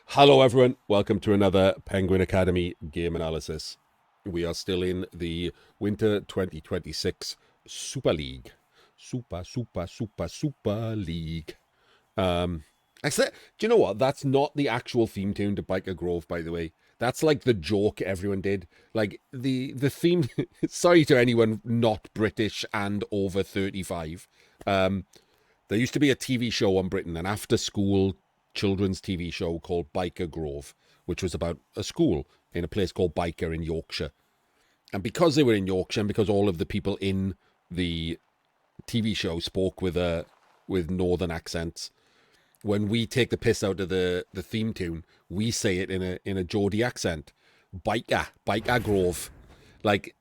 Hello, everyone. Welcome to another Penguin Academy game analysis. We are still in the Winter 2026 Super League. Super League. Um, Actually, do you know what? That's not the actual theme tune to Biker Grove, by the way. That's like the joke everyone did. Like the theme. Sorry to anyone not British and over 35. Um, there used to be a TV show on Britain, an after school children's TV show called Biker Grove, which was about a school in a place called Biker in Yorkshire. And because they were in Yorkshire and because all of the people in the TV show spoke with northern accents, when we take the piss out of the theme tune, we say it in a Geordie accent. Biker Grove. Like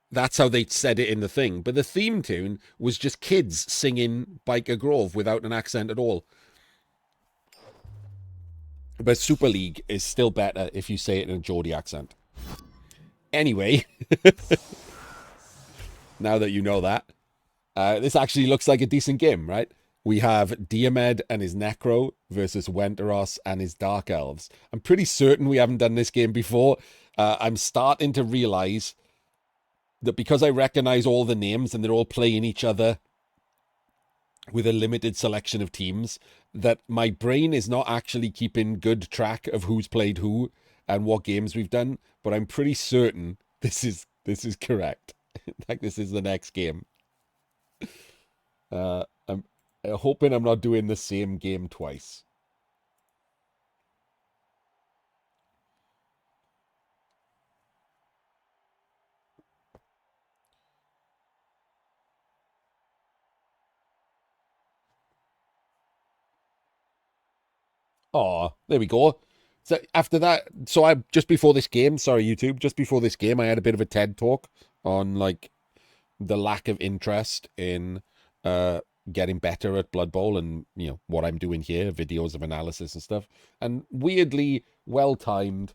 that's how they said it in the thing. But the theme tune was just kids singing Biker Grove without an accent at all. But Super League is still better if you say it in a Geordie accent. Anyway, now that you know that, this actually looks like a decent game, right? We have Diomed and his Necro versus Wenteros and his Dark Elves. I'm pretty certain we haven't done this game before. I'm starting to realize that because I recognize all the names and they're all playing each other with a limited selection of teams, that my brain is not actually keeping good track of who's played who and what games we've done, but I'm pretty certain this is correct. Like this is the next game. I'm hoping I'm not doing the same game twice. Oh, there we go. So after that, so I just before this game, sorry YouTube, just before this game, I had a bit of a TED talk on like the lack of interest in getting better at Blood Bowl and what I'm doing here, videos of analysis and stuff. And weirdly well timed,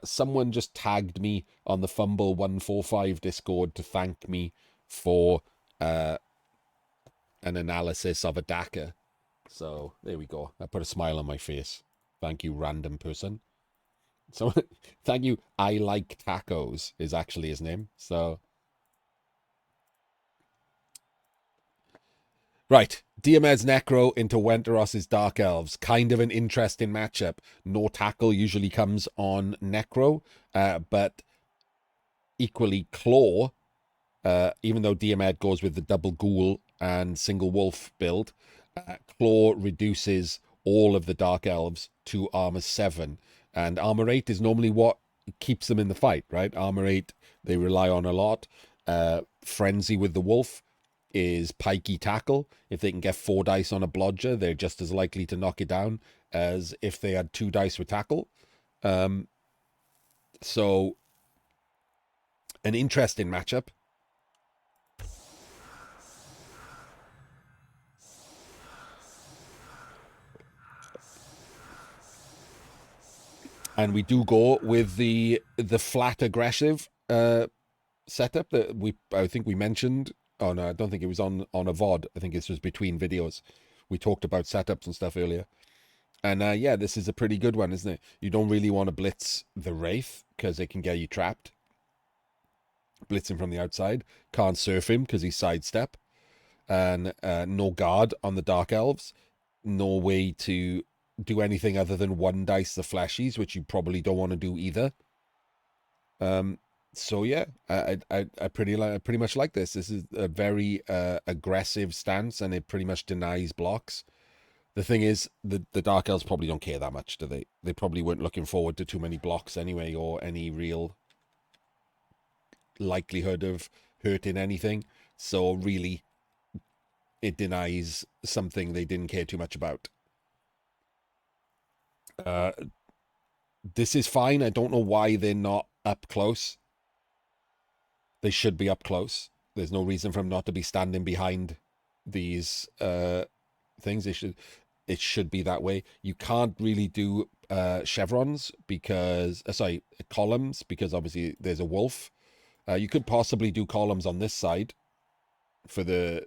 someone just tagged me on the Fumble 145 Discord to thank me for uh, an analysis of a DACA. So there we go. I put a smile on my face. Thank you, random person. So thank you. I like tacos is actually his name. So right, Diomed's Necro into Wenteros's Dark Elves. Kind of an interesting matchup. No tackle usually comes on Necro, but equally Claw, even though Diomed goes with the double Ghoul and single Wolf build, Claw reduces all of the Dark Elves to Armor 7. And Armor 8 is normally what keeps them in the fight, right? Armor 8, they rely on a lot. Frenzy with the Wolf is pikey tackle. If they can get 4 dice on a blodger, they're just as likely to knock it down as if they had 2 dice with tackle. So, an interesting matchup. And we do go with the flat aggressive setup that I think we mentioned. Oh no, I don't think it was on a VOD. I think this was between videos. We talked about setups and stuff earlier. And yeah, this is a pretty good one, isn't it? You don't really want to blitz the Wraith because it can get you trapped. Blitzing from the outside. Can't surf him because he's sidestep. And no guard on the Dark Elves. No way to do anything other than 1 dice the flashies, which you probably don't want to do either. So yeah, I pretty much like this. This is a very aggressive stance, and it pretty much denies blocks. The thing is, the Dark Elves probably don't care that much, do they? They probably weren't looking forward to too many blocks anyway, or any real likelihood of hurting anything. So really, it denies something they didn't care too much about. Uh, this is fine. I don't know why they're not up close. They should be up close. There's no reason for them not to be standing behind these things. It should be that way. You can't really do chevrons because sorry, columns, because obviously there's a wolf. You could possibly do columns on this side for the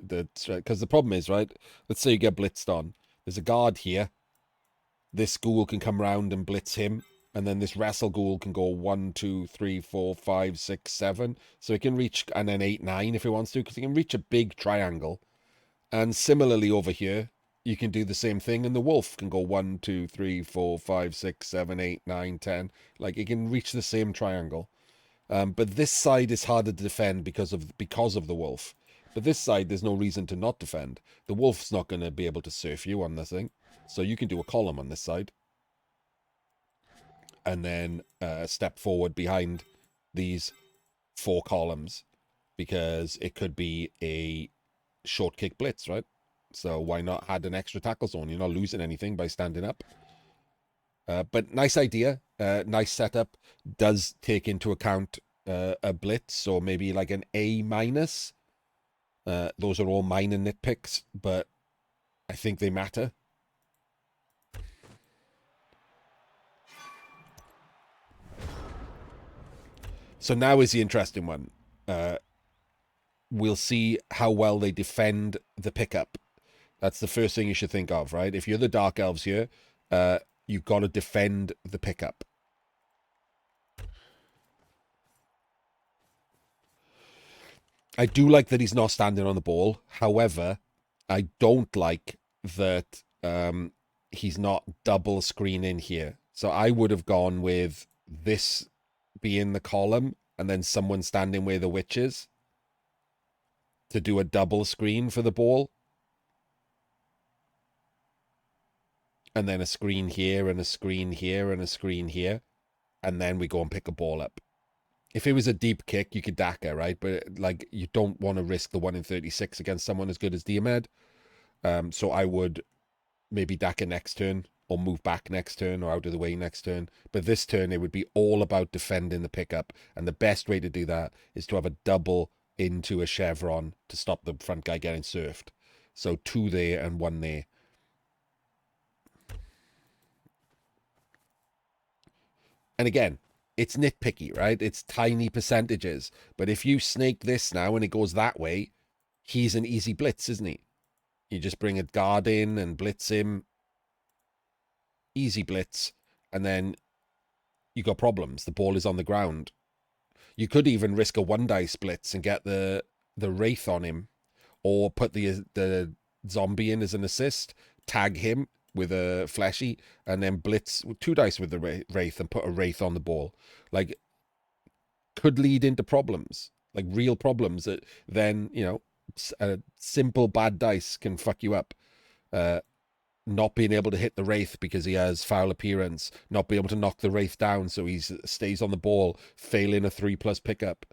because the problem is, right, let's say you get blitzed on, there's a guard here, this ghoul can come round and blitz him, and then this wrestle ghoul can go 1, 2, 3, 4, 5, 6, 7. So it can reach, and then 8, 9 if it wants to, because it can reach a big triangle. And similarly over here, you can do the same thing, and the wolf can go 1, 2, 3, 4, 5, 6, 7, 8, 9, 10. Like it can reach the same triangle. But this side is harder to defend because of the wolf. But this side, there's no reason to not defend. The wolf's not going to be able to surf you on this thing. So you can do a column on this side. And then step forward behind these 4 columns. Because it could be a short kick blitz, right? So why not add an extra tackle zone? You're not losing anything by standing up. But nice idea, nice setup. Does take into account a blitz, so maybe like an A minus. Those are all minor nitpicks, but I think they matter. So now is the interesting one. We'll see how well they defend the pickup. That's the first thing you should think of, right? If you're the Dark Elves here, you've got to defend the pickup. I do like that he's not standing on the ball. However, I don't like that he's not double screening here. So I would have gone with this being the column and then someone standing where the witch is to do a double screen for the ball. And then a screen here and a screen here and a screen here. And then we go and pick a ball up. If it was a deep kick, you could Daka, right? But like, you don't want to risk the 1 in 36 against someone as good as Diomed. So I would maybe Daka next turn or move back next turn or out of the way next turn. But this turn, it would be all about defending the pickup. And the best way to do that is to have a double into a chevron to stop the front guy getting surfed. So 2 there and 1 there. And again, it's nitpicky, right? It's tiny percentages. But if you snake this now and it goes that way, he's an easy blitz, isn't he? You just bring a guard in and blitz him. Easy blitz. And then you got problems. The ball is on the ground. You could even risk a 1 dice blitz and get the wraith on him. Or put the zombie in as an assist. Tag him with a fleshy. And then blitz 2 dice with the wraith and put a wraith on the ball. Like, could lead into problems. Like real problems that then, you know, a simple bad dice can fuck you up. Not being able to hit the wraith because he has foul appearance, not being able to knock the wraith down so he stays on the ball, failing a 3+ pickup.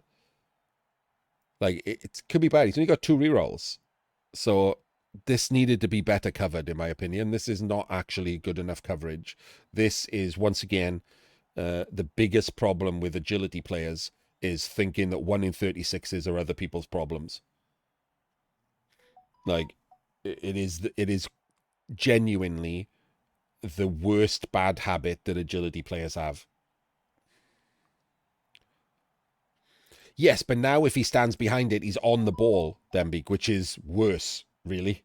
Like it could be bad. He's only got 2 rerolls, so this needed to be better covered, in my opinion. This is not actually good enough coverage. This is once again the biggest problem with agility players is thinking that 1 in 36s are other people's problems. Like it is genuinely the worst bad habit that agility players have. Yes, but now if he stands behind it, he's on the ball, Dembeek, which is worse, really.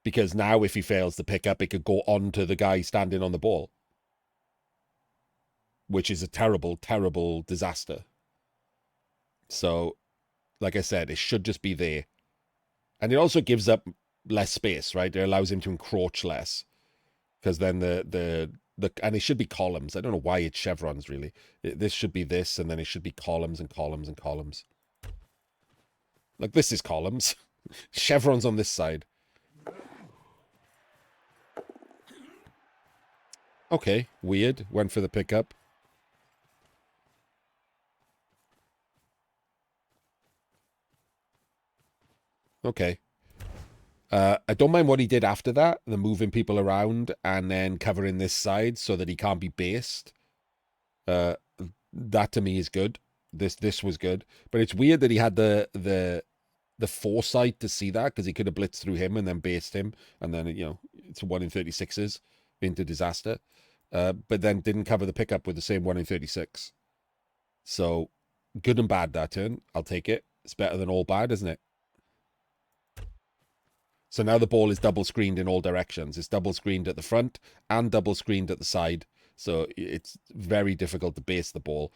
Because now if he fails the pickup, it could go on to the guy standing on the ball. Which is a terrible, terrible disaster. So, like I said, it should just be there. And it also gives up less space, right? It allows him to encroach less. Because then the and it should be columns. I don't know why it's chevrons, really. This should be this, and then it should be columns and columns and columns. Like, this is columns. Chevrons on this side. Okay, weird. Went for the pickup. Okay. I don't mind what he did after that, the moving people around and then covering this side so that he can't be based. That to me is good. This was good, but it's weird that he had the foresight to see that, because he could have blitzed through him and then based him, and then, you know, it's 1 in 36s into disaster. But then didn't cover the pickup with the same 1 in 36. So good and bad that turn. I'll take it. It's better than all bad, isn't it? So now the ball is double screened in all directions. It's double screened at the front and double screened at the side. So it's very difficult to base the ball.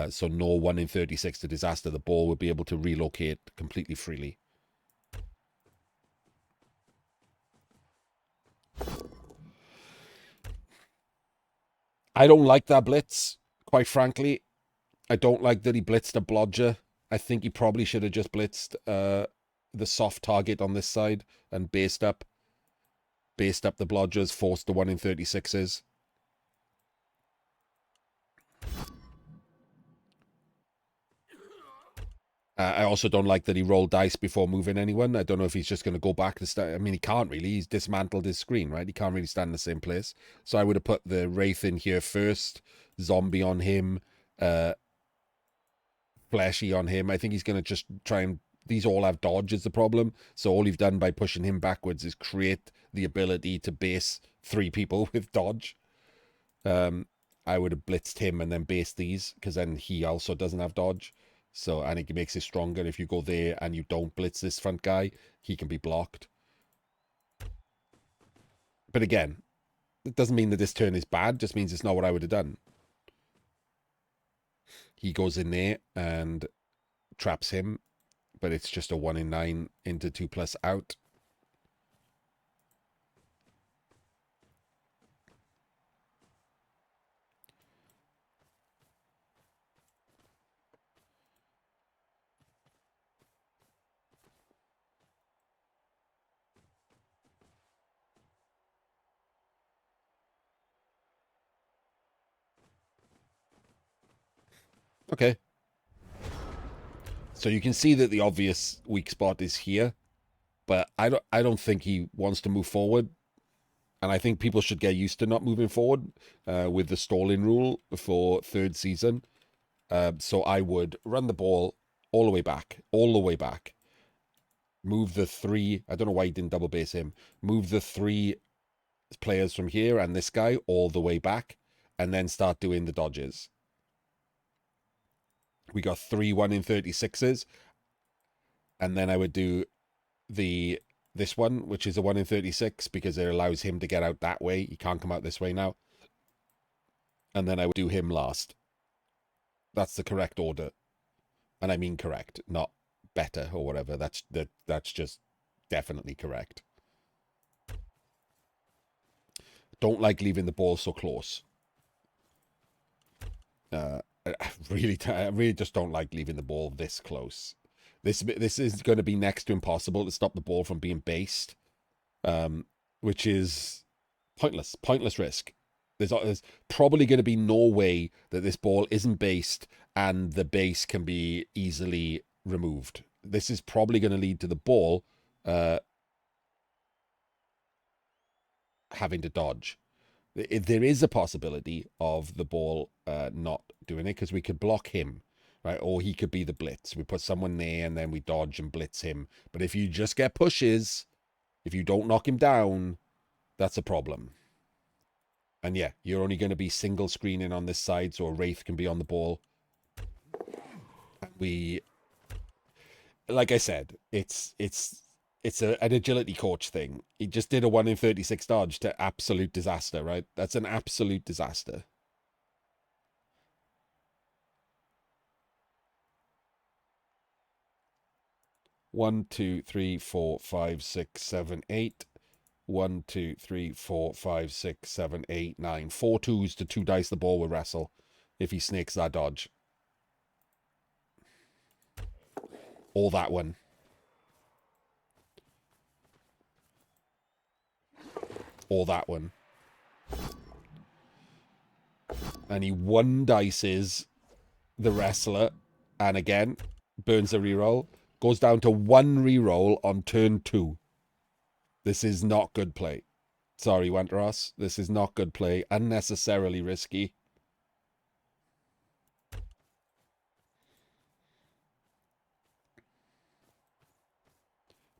So no 1 in 36 to disaster. The ball will be able to relocate completely freely. I don't like that blitz, quite frankly. I don't like that he blitzed a blodger. I think he probably should have just blitzed the soft target on this side and based up the blodgers, forced the 1 in 36s. I also don't like that he rolled dice before moving anyone. I don't know if he's just going to go back to stand. I mean, he can't really. He's dismantled his screen, right? He can't really stand in the same place. So I would have put the Wraith in here first, Zombie on him, Fleshy on him. I think he's going to just try and... These all have dodge is the problem. So all you've done by pushing him backwards is create the ability to base 3 people with dodge. I would have blitzed him and then based these, because then he also doesn't have dodge. So, and it makes it stronger. If you go there and you don't blitz this front guy, he can be blocked. But again, it doesn't mean that this turn is bad. It just means it's not what I would have done. He goes in there and traps him, but it's just a 1 in 9 into 2+ out. Okay. So you can see that the obvious weak spot is here, but I don't think he wants to move forward. And I think people should get used to not moving forward with the stalling rule for 3rd season. So I would run the ball all the way back. Move the 3. I don't know why he didn't double base him. Move the 3 players from here and this guy all the way back, and then start doing the dodges. We got 3 1 in 36s, and then I would do this one, which is a 1 in 36, because it allows him to get out that way. He can't come out this way now. And then I would do him last. That's the correct order. And I mean correct, not better or whatever. That's just definitely correct. Don't like leaving the ball so close. I really just don't like leaving the ball this close. This is going to be next to impossible to stop the ball from being based, which is pointless risk. There's probably going to be no way that this ball isn't based and the base can be easily removed. This is probably going to lead to the ball having to dodge. There is a possibility of the ball not doing it, because we could block him, right? Or he could be the blitz. We put someone there and then we dodge and blitz him. But if you just get pushes, if you don't knock him down, that's a problem. And yeah, you're only going to be single screening on this side, so a Wraith can be on the ball. Like I said, it's an agility coach thing. He just did a 1 in 36 dodge to absolute disaster, right? That's an absolute disaster. One, two, three, four, five, six, seven, eight. 1, 2, 3, 4, 5, 6, 7, 8, 9. 4 2s to 2 dice the ball with wrestle if he snakes that dodge. Or that one. Or that one. And he 1 dices the wrestler, and again, burns a reroll. Goes down to 1 reroll on turn 2. This is not good play. Sorry, Wenteros. This is not good play. Unnecessarily risky.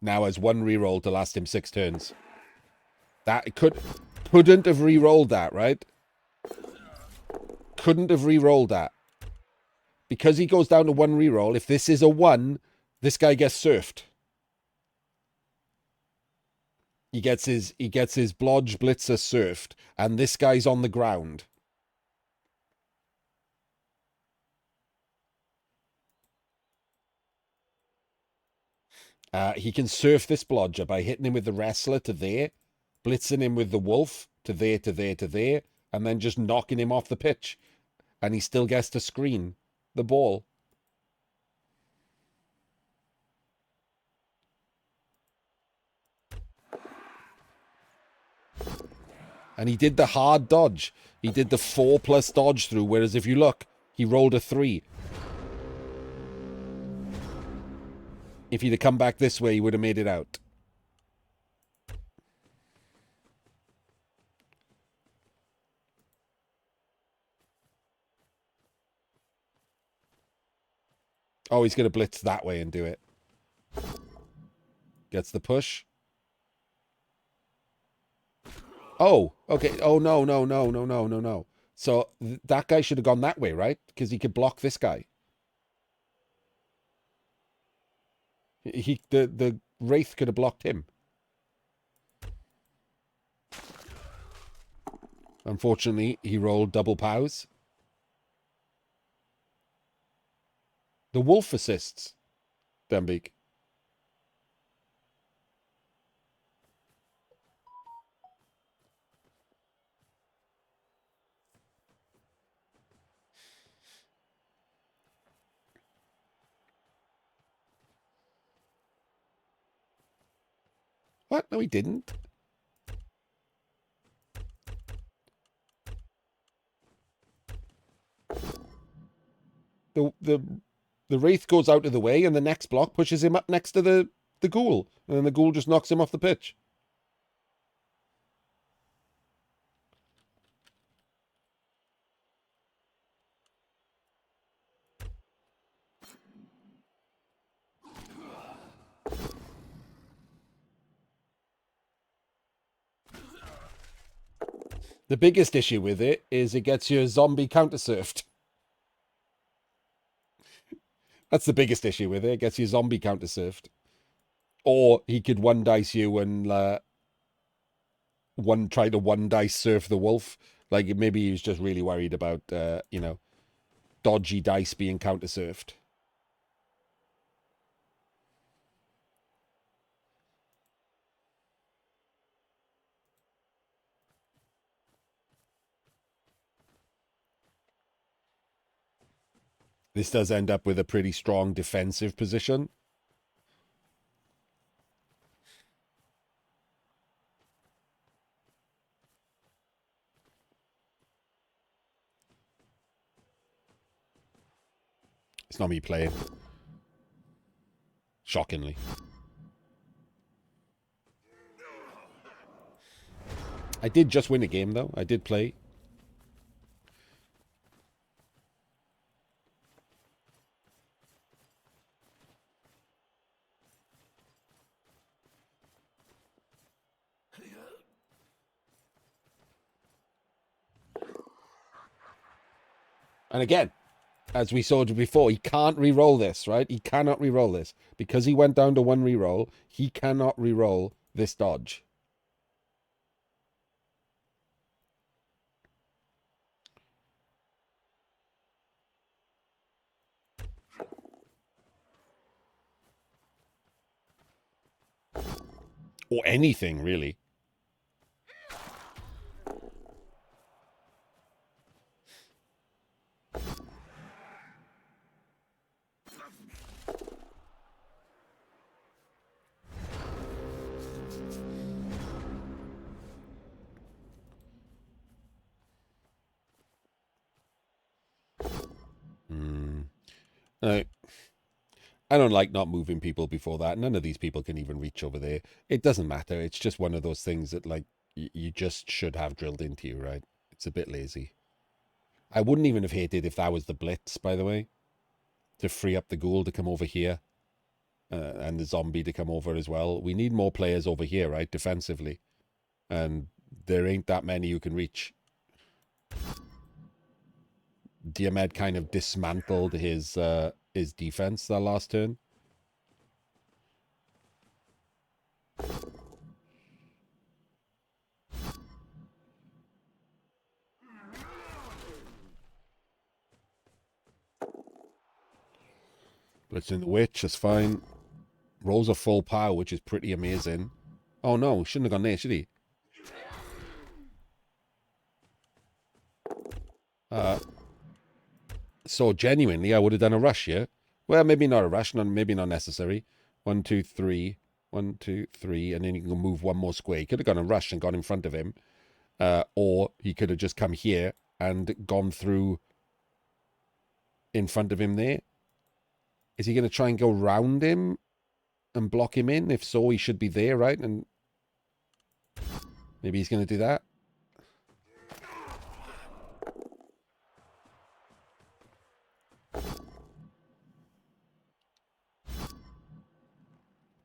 Now has 1 reroll to last him 6 turns. That couldn't have re-rolled that, right? Couldn't have re-rolled that. Because he goes down to 1 reroll, if this is a 1, this guy gets surfed. He gets his Blodge Blitzer surfed, and this guy's on the ground. He can surf this Blodger by hitting him with the Wrestler to there, blitzing him with the Wolf to there, to there, to there, and then just knocking him off the pitch. And he still gets to screen the ball. And he did the hard dodge. He did the 4+ dodge through, whereas if you look, he rolled a 3. If he'd have come back this way, he would have made it out. Oh, he's going to blitz that way and do it. Gets the push. Oh, okay. Oh, no, no, no, no, no, no, no. So that guy should have gone that way, right? Because he could block this guy. The Wraith could have blocked him. Unfortunately, he rolled double pows. The Wolf assists Dembeek. What? No, he didn't. The Wraith goes out of the way, and the next block pushes him up next to the Ghoul, and then the Ghoul just knocks him off the pitch. The biggest issue with it is it gets your zombie counter-surfed. That's the biggest issue with it. It gets your zombie counter-surfed. Or he could one dice you and try to one dice surf the Wolf. Like maybe he was just really worried about dodgy dice being counter-surfed. This does end up with a pretty strong defensive position. It's not me playing. Shockingly. I did just win a game, though. I did play. And again, as we saw before, he can't re-roll this, right? He cannot re-roll this. Because he went down to 1 re-roll, he cannot re-roll this dodge. Or anything, really. I don't like not moving people before that. None of these people can even reach over there. It doesn't matter. It's just one of those things that, like, you just should have drilled into you, right? It's a bit lazy. I wouldn't even have hated if that was the blitz, by the way, to free up the Ghoul to come over here and the zombie to come over as well. We need more players over here, right, defensively. And there ain't that many who can reach. Diomed kind of dismantled his defense that last turn. Blitz in the witch, that's fine. Rolls a full power, which is pretty amazing. Oh no, shouldn't have gone there, should he? So genuinely, I would have done a rush here. Well, maybe not a rush, maybe not necessary. 1, 2, 3. 1, 2, 3, and then you can move one more square. He could have gone a rush and gone in front of him. Or he could have just come here and gone through in front of him there. Is he going to try and go round him and block him in? If so, he should be there, right? And maybe he's going to do that.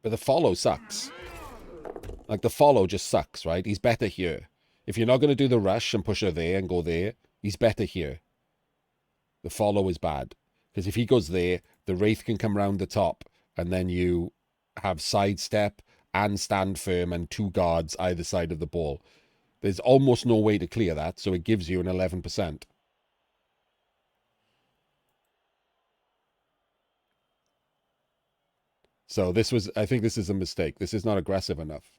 But the follow sucks. Like, the follow just sucks, right? He's better here. If you're not going to do the rush and push her there and go there, he's better here. The follow is bad. Because if he goes there, the Wraith can come round the top, and then you have sidestep and stand firm and 2 guards either side of the ball. There's almost no way to clear that, so it gives you an 11%. So I think this is a mistake. This is not aggressive enough.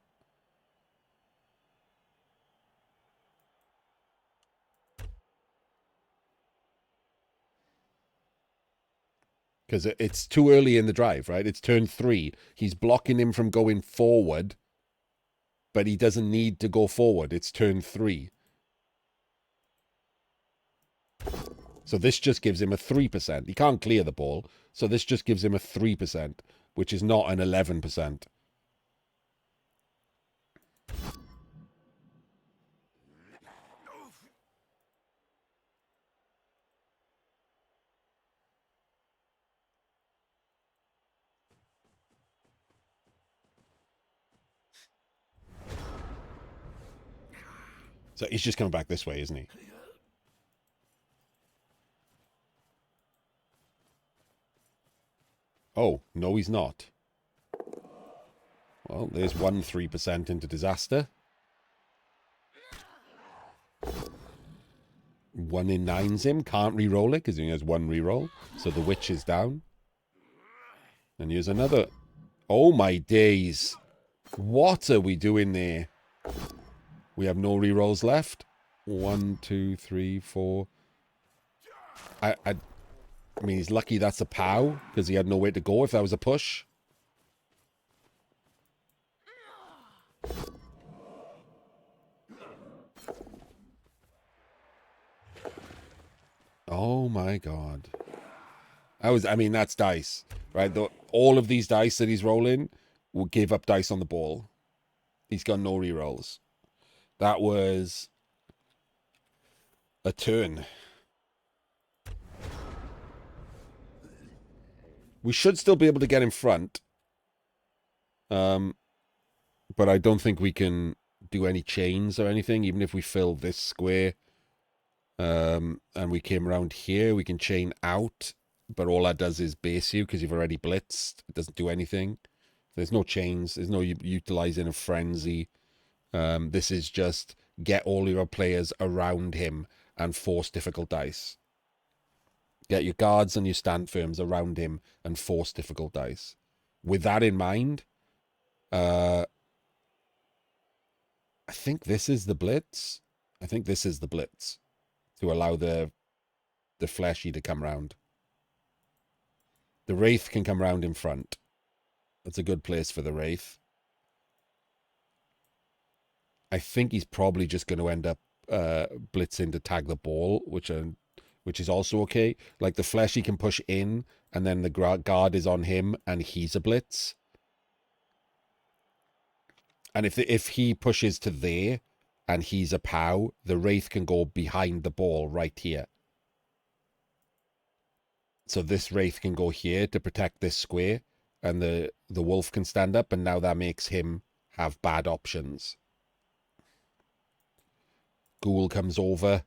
Because it's too early in the drive, right? It's turn 3. He's blocking him from going forward, but he doesn't need to go forward. It's turn 3. So this just gives him a 3%. He can't clear the ball, so this just gives him a 3%, which is not an 11%. So he's just coming back this way, isn't he? Oh, no, he's not. Well, there's 1 3% into disaster. 1 in 9's him. Can't re-roll it because he has 1 re-roll. So the witch is down. And here's another. Oh my days. What are we doing there? We have no re-rolls left. 1, 2, 3, 4. I mean, he's lucky that's a POW because he had nowhere to go if that was a push. Oh my god. I mean, that's dice, right? All of these dice that he's rolling will give up dice on the ball. He's got no re-rolls. That was a turn. We should still be able to get in front. But I don't think we can do any chains or anything, even if we fill this square. And we came around here, we can chain out, but all that does is base you because you've already blitzed. It doesn't do anything. There's no chains. There's no utilizing a frenzy. This is just get all your players around him and force difficult dice. Get your guards and your stand firms around him and force difficult dice. With that in mind, I think this is the blitz. I think this is the blitz to allow the fleshy to come round. The Wraith can come round in front. That's a good place for the Wraith. I think he's probably just going to end up blitzing to tag the ball, which is also okay. Like the fleshy can push in, and then the guard is on him, and he's a blitz. And if he pushes to there, and he's a POW, the Wraith can go behind the ball right here. So this Wraith can go here to protect this square, and the wolf can stand up, and now that makes him have bad options. Ghoul comes over.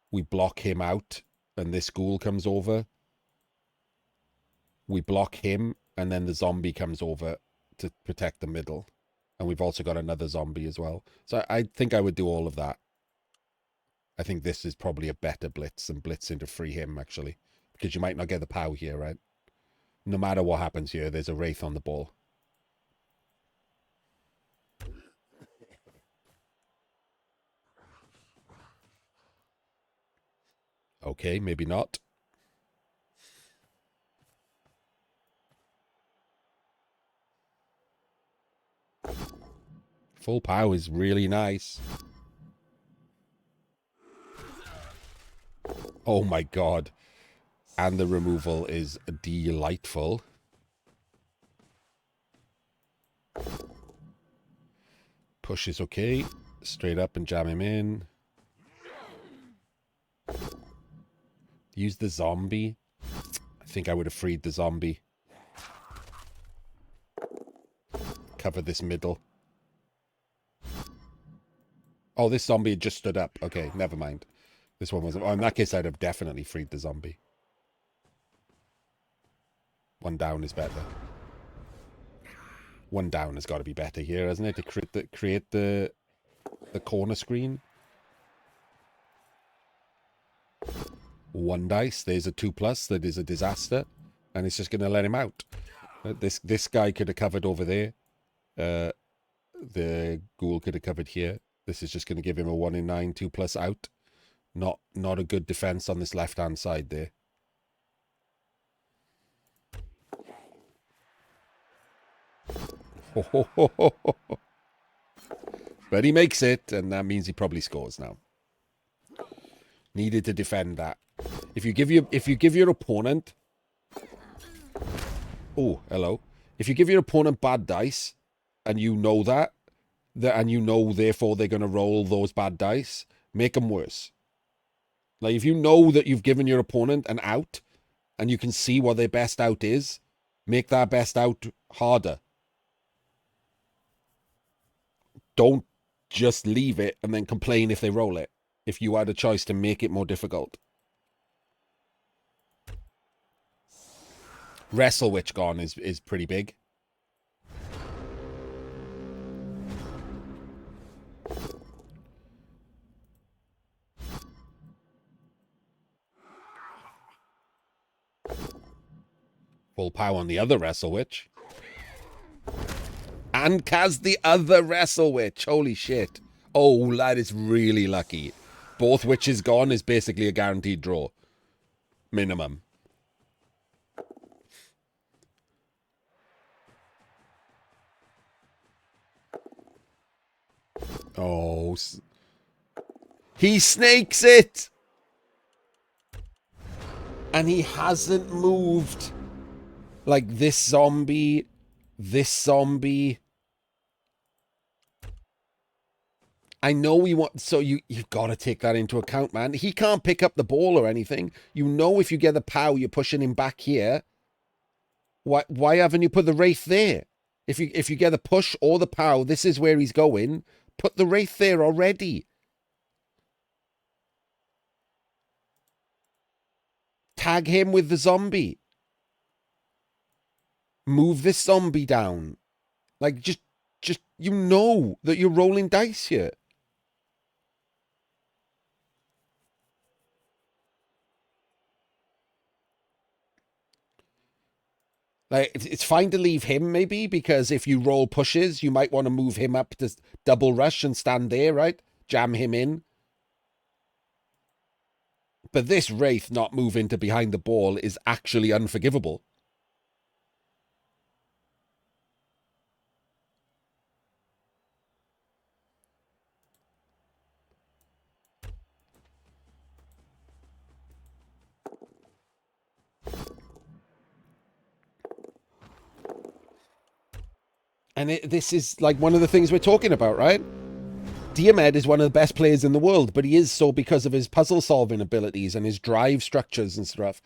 We block him out, and this ghoul comes over. We block him, and then the zombie comes over to protect the middle. And we've also got another zombie as well. So I think I would do all of that. I think this is probably a better blitz than blitzing to free him, actually. Because you might not get the POW here, right? No matter what happens here, there's a Wraith on the ball. Okay, maybe not. Full POW is really nice. Oh my god. And the removal is delightful. Push is okay. Straight up and jam him in. Use the zombie. I think I would have freed the zombie. Cover this middle. Oh, this zombie had just stood up. Okay, never mind. This one wasn't. Oh, in that case, I'd have definitely freed the zombie. One down is better. One down has got to be better here, hasn't it? To create the corner screen. One dice. There's a 2+. That is a disaster. And it's just going to let him out. This guy could have covered over there. The ghoul could have covered here. This is just going to give him a 1 in 9, 2+ out. Not a good defense on this left-hand side there. But he makes it, and that means he probably scores now. Needed to defend that. If you give your opponent, oh, hello. If you give your opponent bad dice, and you know that, and you know therefore they're going to roll those bad dice, make them worse. Like if you know that you've given your opponent an out, and you can see what their best out is, make that best out harder. Don't just leave it and then complain if they roll it. If you had a choice to make it more difficult. Wrestle Witch gone is pretty big. Full power on the other Wrestle Witch. And cast the other Wrestle Witch. Holy shit. Oh, that is really lucky. Both witches gone is basically a guaranteed draw. Minimum. Oh. He snakes it! And he hasn't moved. Like this zombie. This zombie. I know we want, so you've got to take that into account, man. He can't pick up the ball or anything. You know if you get the POW, you're pushing him back here. Why haven't you put the Wraith there? If you get the push or the POW, this is where he's going. Put the Wraith there already. Tag him with the zombie. Move this zombie down. Like, just you know that you're rolling dice here. Like, it's fine to leave him, maybe, because if you roll pushes, you might want to move him up to double rush and stand there, right? Jam him in. But this Wraith not moving to behind the ball is actually unforgivable. And this is like one of the things we're talking about, right? Diomed is one of the best players in the world, but he is so because of his puzzle solving abilities and his drive structures and stuff.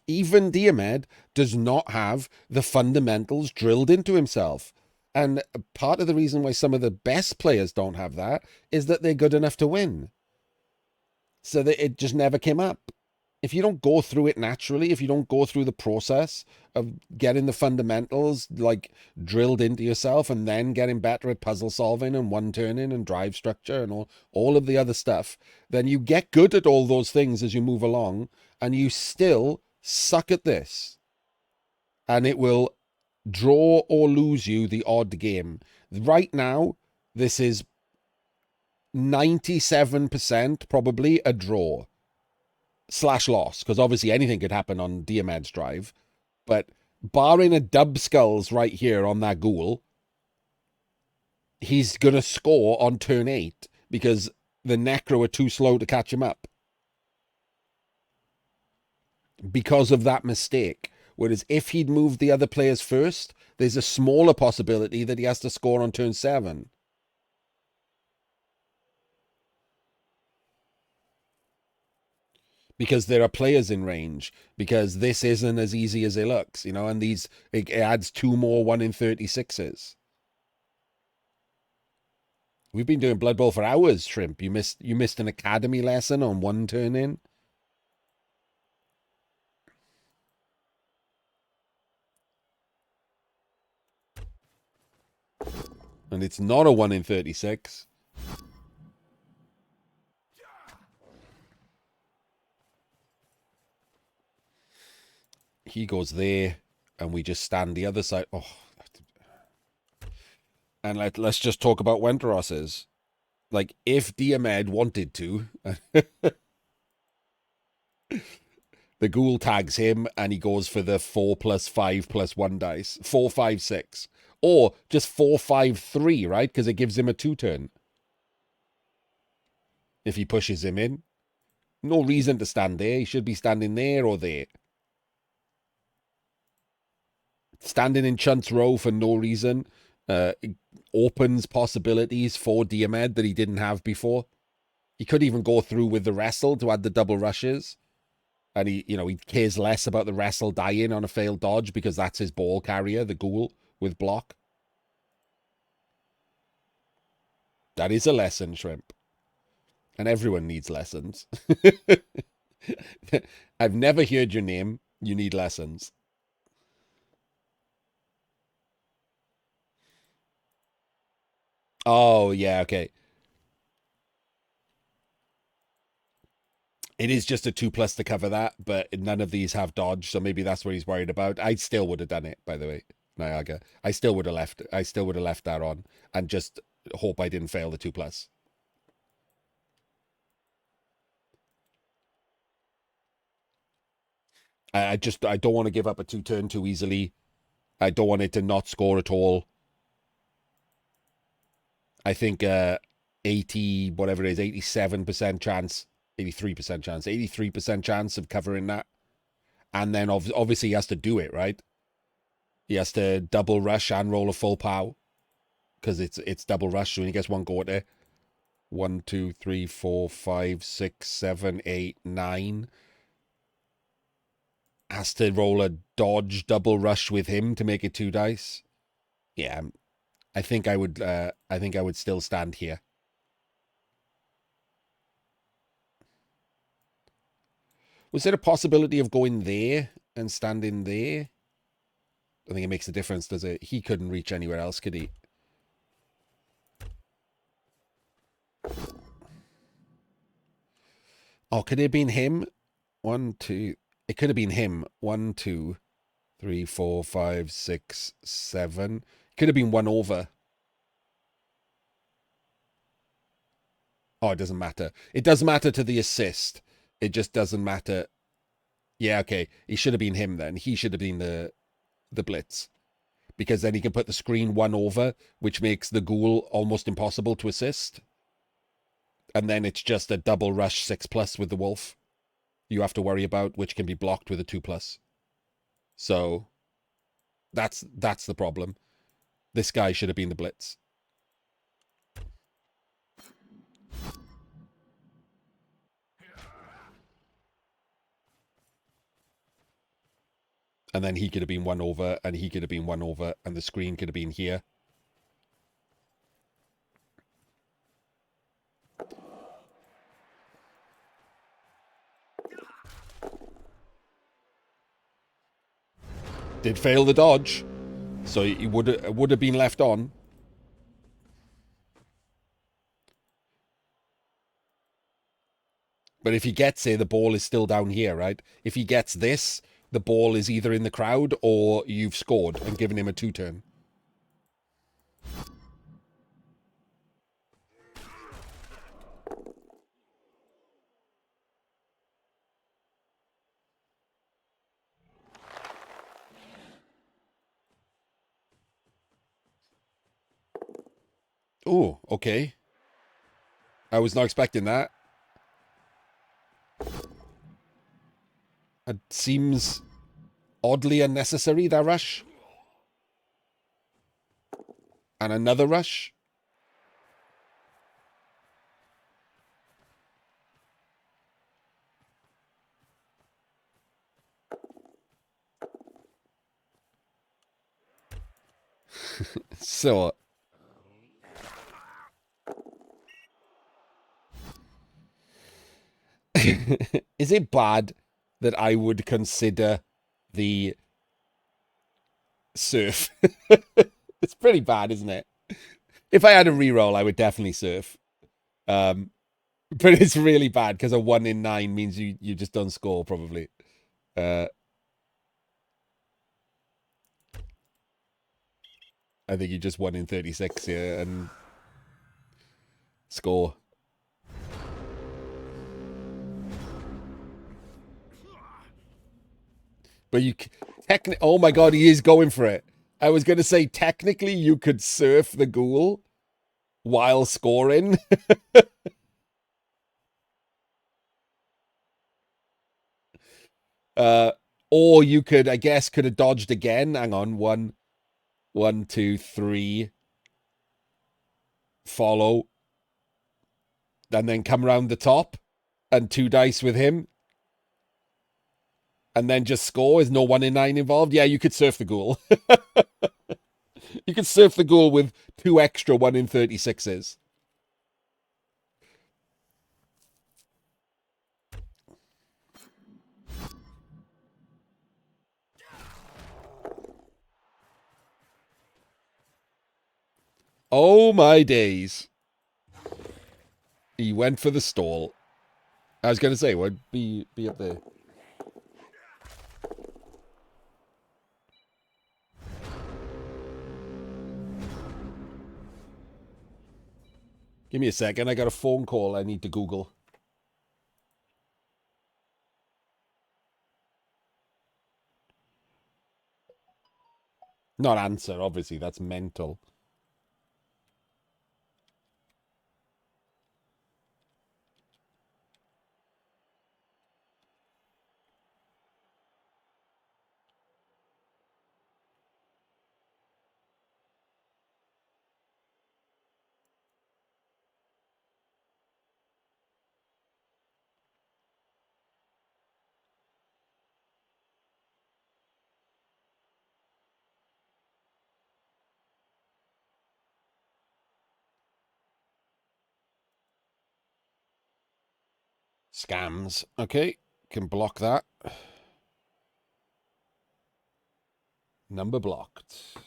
Even Diomed does not have the fundamentals drilled into himself. And part of the reason why some of the best players don't have that is that they're good enough to win. So that it just never came up. if you don't go through it naturally, if you don't go through the process of getting the fundamentals like drilled into yourself and then getting better at puzzle solving and one turning and drive structure and all of the other stuff, then you get good at all those things as you move along, and you still suck at this. And it will draw or lose you the odd game. Right now, this is 97% probably a draw slash loss, because obviously anything could happen on Diomed's drive. But barring a dub skulls right here on that ghoul, he's going to score on turn 8 because the Necro are too slow to catch him up because of that mistake. Whereas if he'd moved the other players first, there's a smaller possibility that he has to score on turn 7. Because there are players in range, because this isn't as easy as it looks, you know, and it adds 2 more 1 in 36s. We've been doing Blood Bowl for hours, Shrimp. You missed an academy lesson on 1 turn in. And it's not a 1 in 36. He goes there, and we just stand the other side. Oh, and let's just talk about Wenteros's. Like, if Diomed wanted to, the ghoul tags him, and he goes for the 4+5+1 dice. 4, 5, 6. Or just 4, 5, 3, right? Because it gives him a 2 turn. If he pushes him in. No reason to stand there. He should be standing there or there. Standing in Chunt's row for no reason opens possibilities for Diomed that he didn't have before. He could even go through with the wrestle to add the double rushes. And he cares less about the wrestle dying on a failed dodge because that's his ball carrier, the ghoul, with block. That is a lesson, Shrimp. And everyone needs lessons. I've never heard your name. You need lessons. Oh, yeah, okay. It is just a 2+ to cover that, but none of these have dodge, so maybe that's what he's worried about. I still would have done it, by the way, Niagara. I still would have left that on and just hope I didn't fail the 2+. I don't want to give up a 2-turn too easily. I don't want it to not score at all. I think 80, whatever it is, 87% chance, 83% chance, 83% chance of covering that. And then obviously he has to do it, right? He has to double rush and roll a full pow because it's double rush, so when he gets one go at it. 1, 2, 3, 4, 5, 6, 7, 8, 9. Has to roll a dodge double rush with him to make it 2 dice. Yeah, I think I would still stand here. Was there a possibility of going there and standing there? I think it makes a difference, does it? He couldn't reach anywhere else, could he? Oh, could it have been him? 1, 2. It could have been him. 1, 2, 3, 4, 5, 6, 7. Could have been 1 over. Oh, it doesn't matter. It does matter to the assist. It just doesn't matter. Yeah, okay. He should have been him then. He should have been the blitz. Because then he can put the screen 1 over, which makes the ghoul almost impossible to assist. And then it's just a double rush 6+ with the wolf you have to worry about, which can be blocked with a 2+. So that's the problem. This guy should have been the blitz. And then he could have been 1 over, and he could have been 1 over, and the screen could have been here. Did fail the dodge, so he would have been left on. But if he gets it, the ball is still down here, right? If he gets this, the ball is either in the crowd or you've scored and given him a 2-turn. Oh, okay. I was not expecting that. It seems oddly unnecessary, that rush. And another rush. So... is it bad that I would consider the surf? It's pretty bad, isn't it? If I had a reroll, I would definitely surf. But it's really bad because a 1 in 9 means you just don't score, probably. I think you just 1 in 36 here and score. But you oh my god, he is going for it. I was going to say, technically, you could surf the ghoul while scoring. Or you could, I guess, could have dodged again. Hang on, 1, 2, 3. Follow. And then come around the top and 2 dice with him. And then just score. Is no 1 in 9 involved? Yeah, you could surf the ghoul. You could surf the ghoul with 2 extra 1 in 36s. Oh my days. He went for the stall. I was going to say, would be up there. Give me a second. I got a phone call I need to Google. Not answer, obviously. That's mental. Scams. Okay. Can block that. Number blocked.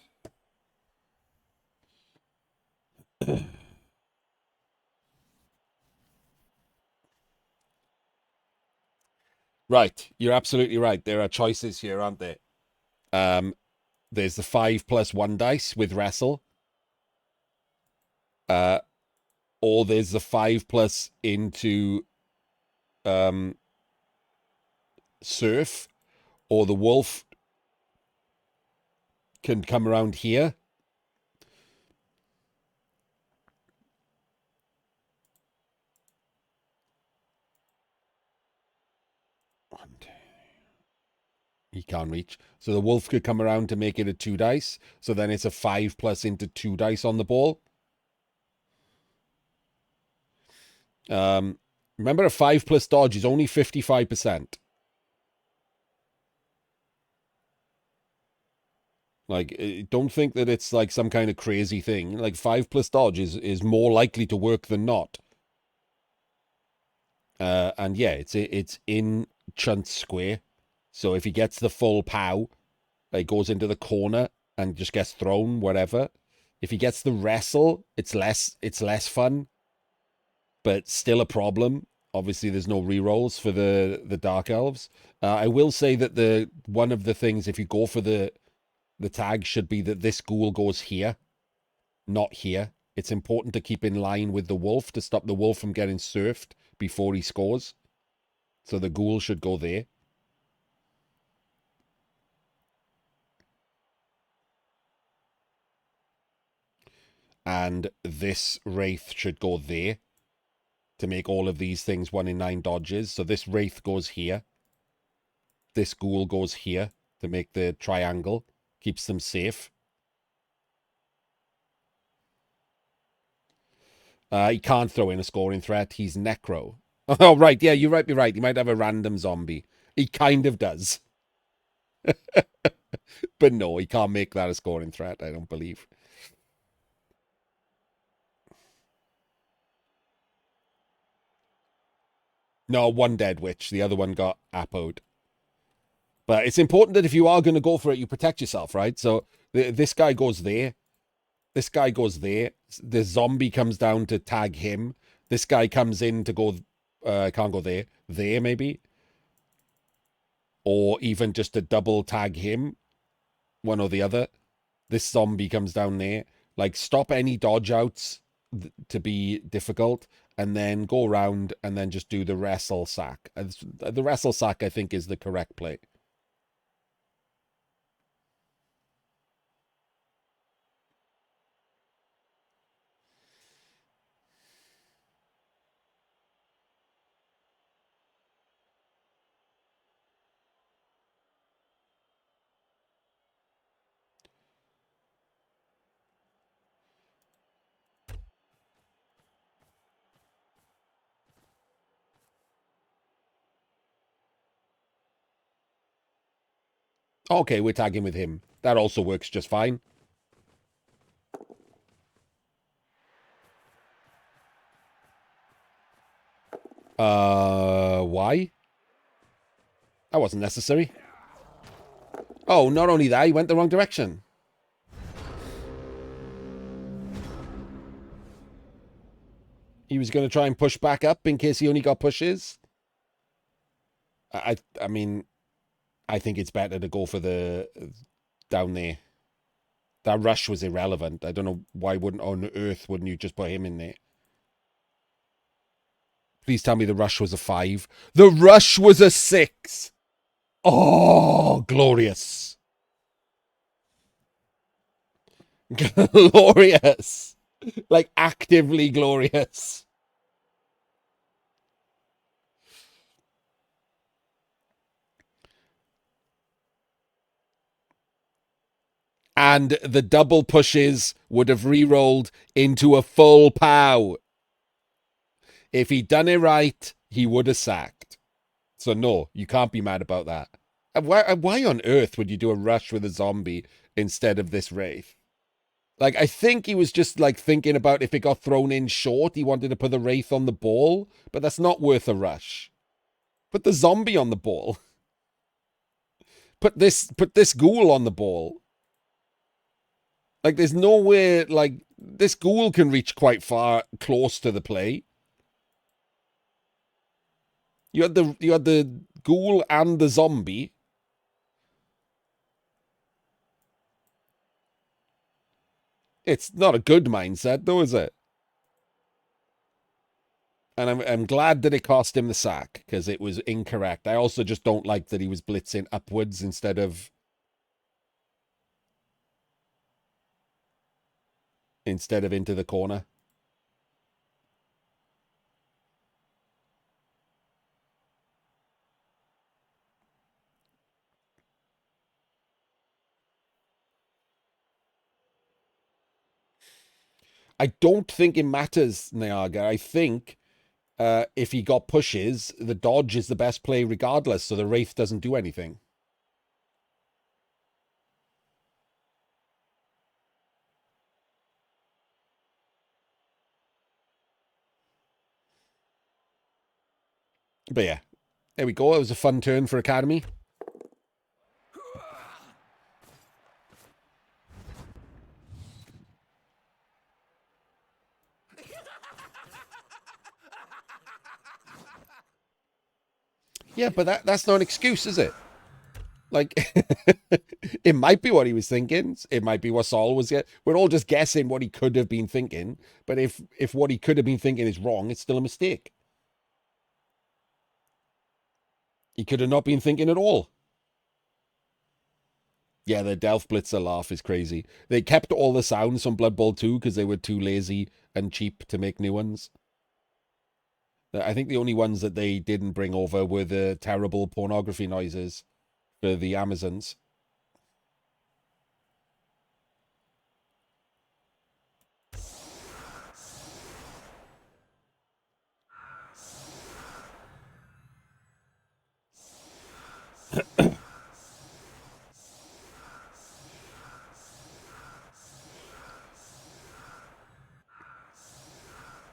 Right. You're absolutely right. There are choices here, aren't there? There's the 5+1 dice with wrestle. Or there's the 5+ into surf. Or the wolf can come around here. He can't reach. So the wolf could come around to make it a 2 dice. So then it's a 5+ into 2 dice on the ball. Remember, a 5+ dodge is only 55%. Like, don't think that it's like some kind of crazy thing. Like, 5+ dodge is more likely to work than not. And yeah, it's in Chunt Square. So if he gets the full POW, It goes into the corner and just gets thrown wherever. If he gets the wrestle, it's less fun, but still a problem. Obviously, there's no rerolls for the Dark Elves. I will say that the one of the things, if you go for the tag, should be that this ghoul goes here, not here. It's important to keep in line with the wolf to stop the wolf from getting surfed before he scores. So the ghoul should go there. And this wraith should go there to make all of these things 1 in 9 dodges. So this wraith goes here. This ghoul goes here to make the triangle. Keeps them safe. He can't throw in a scoring threat. He's necro. Oh, right. Yeah, you might be right. He might have a random zombie. He kind of does. But no, he can't make that a scoring threat, I don't believe. No, one dead witch. The other one got apoed. But it's important that if you are going to go for it, you protect yourself, right? So this guy goes there. This guy goes there. The zombie comes down to tag him. This guy comes in to go. Can't go there. There, maybe. Or even just to double tag him. One or the other. This zombie comes down there. Like, stop any dodge outs to be difficult. And then go around and then just do the wrestle sack. The wrestle sack, I think, is the correct play. Okay, we're tagging with him. That also works just fine. Why? That wasn't necessary. Oh, not only that, he went the wrong direction. He was going to try and push back up in case he only got pushes. I mean, I think it's better to go for the down there. That rush was irrelevant. I don't know why wouldn't on earth wouldn't you just put him in there? Please tell me the rush was a 5. The rush was a 6. Oh, glorious. Glorious. Like actively glorious. And the double pushes would have re-rolled into a full POW. If he'd done it right, he would have sacked. So no, you can't be mad about that. Why on earth would you do a rush with a zombie instead of this wraith? Like, I think he was just like thinking about if it got thrown in short, he wanted to put the wraith on the ball, but that's not worth a rush. Put the zombie on the ball. Put this ghoul on the ball. Like, there's nowhere, like, this ghoul can reach quite far close to the play. You had the ghoul and the zombie. It's not a good mindset, though, is it? And I'm glad that it cost him the sack, because it was incorrect. I also just don't like that he was blitzing upwards instead of into the corner. I don't think it matters, Niaga. I think if he got pushes, the dodge is the best play regardless, so the Wraith doesn't do anything. But yeah, there we go. It was a fun turn for Academy. Yeah, but that's not an excuse, is it? Like, it might be what he was thinking. It might be what Saul was. We're all just guessing what he could have been thinking. But if what he could have been thinking is wrong, it's still a mistake. He could have not been thinking at all. Yeah, the Delph Blitzer laugh is crazy. They kept all the sounds from Blood Bowl 2 because they were too lazy and cheap to make new ones. I think the only ones that they didn't bring over were the terrible pornography noises for the Amazons.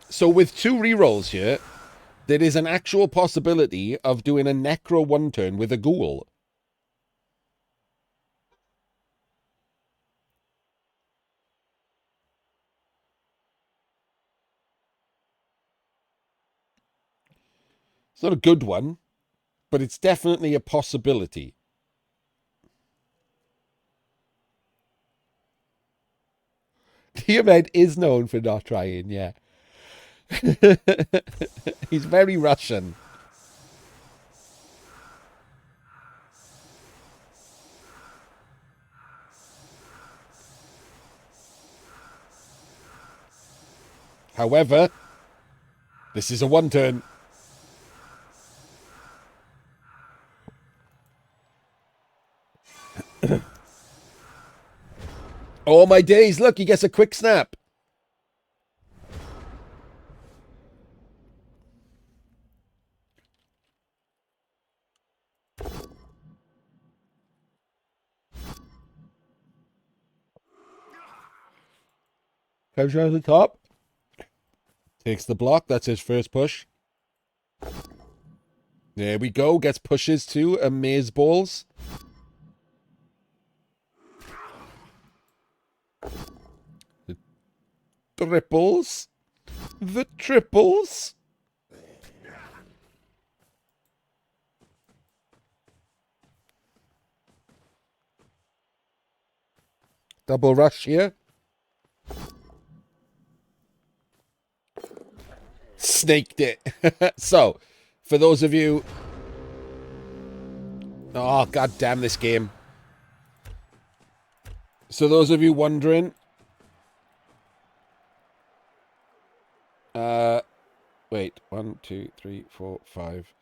So with two rerolls here, there is an actual possibility of doing a Necro one turn with a Ghoul. It's not a good one, but it's definitely a possibility. Diomed is known for not trying, yeah. He's very Russian. However, this is a one turn. Oh my days, look, he gets a quick snap. Comes around the top. Takes the block. That's his first push. There we go. Gets pushes too. Amaze balls. The triples. The triples. Double rush here. Snaked it. So, for those of you... Oh, god damn this game. So those of you wondering... Wait. 1, 2, 3, 4, 5.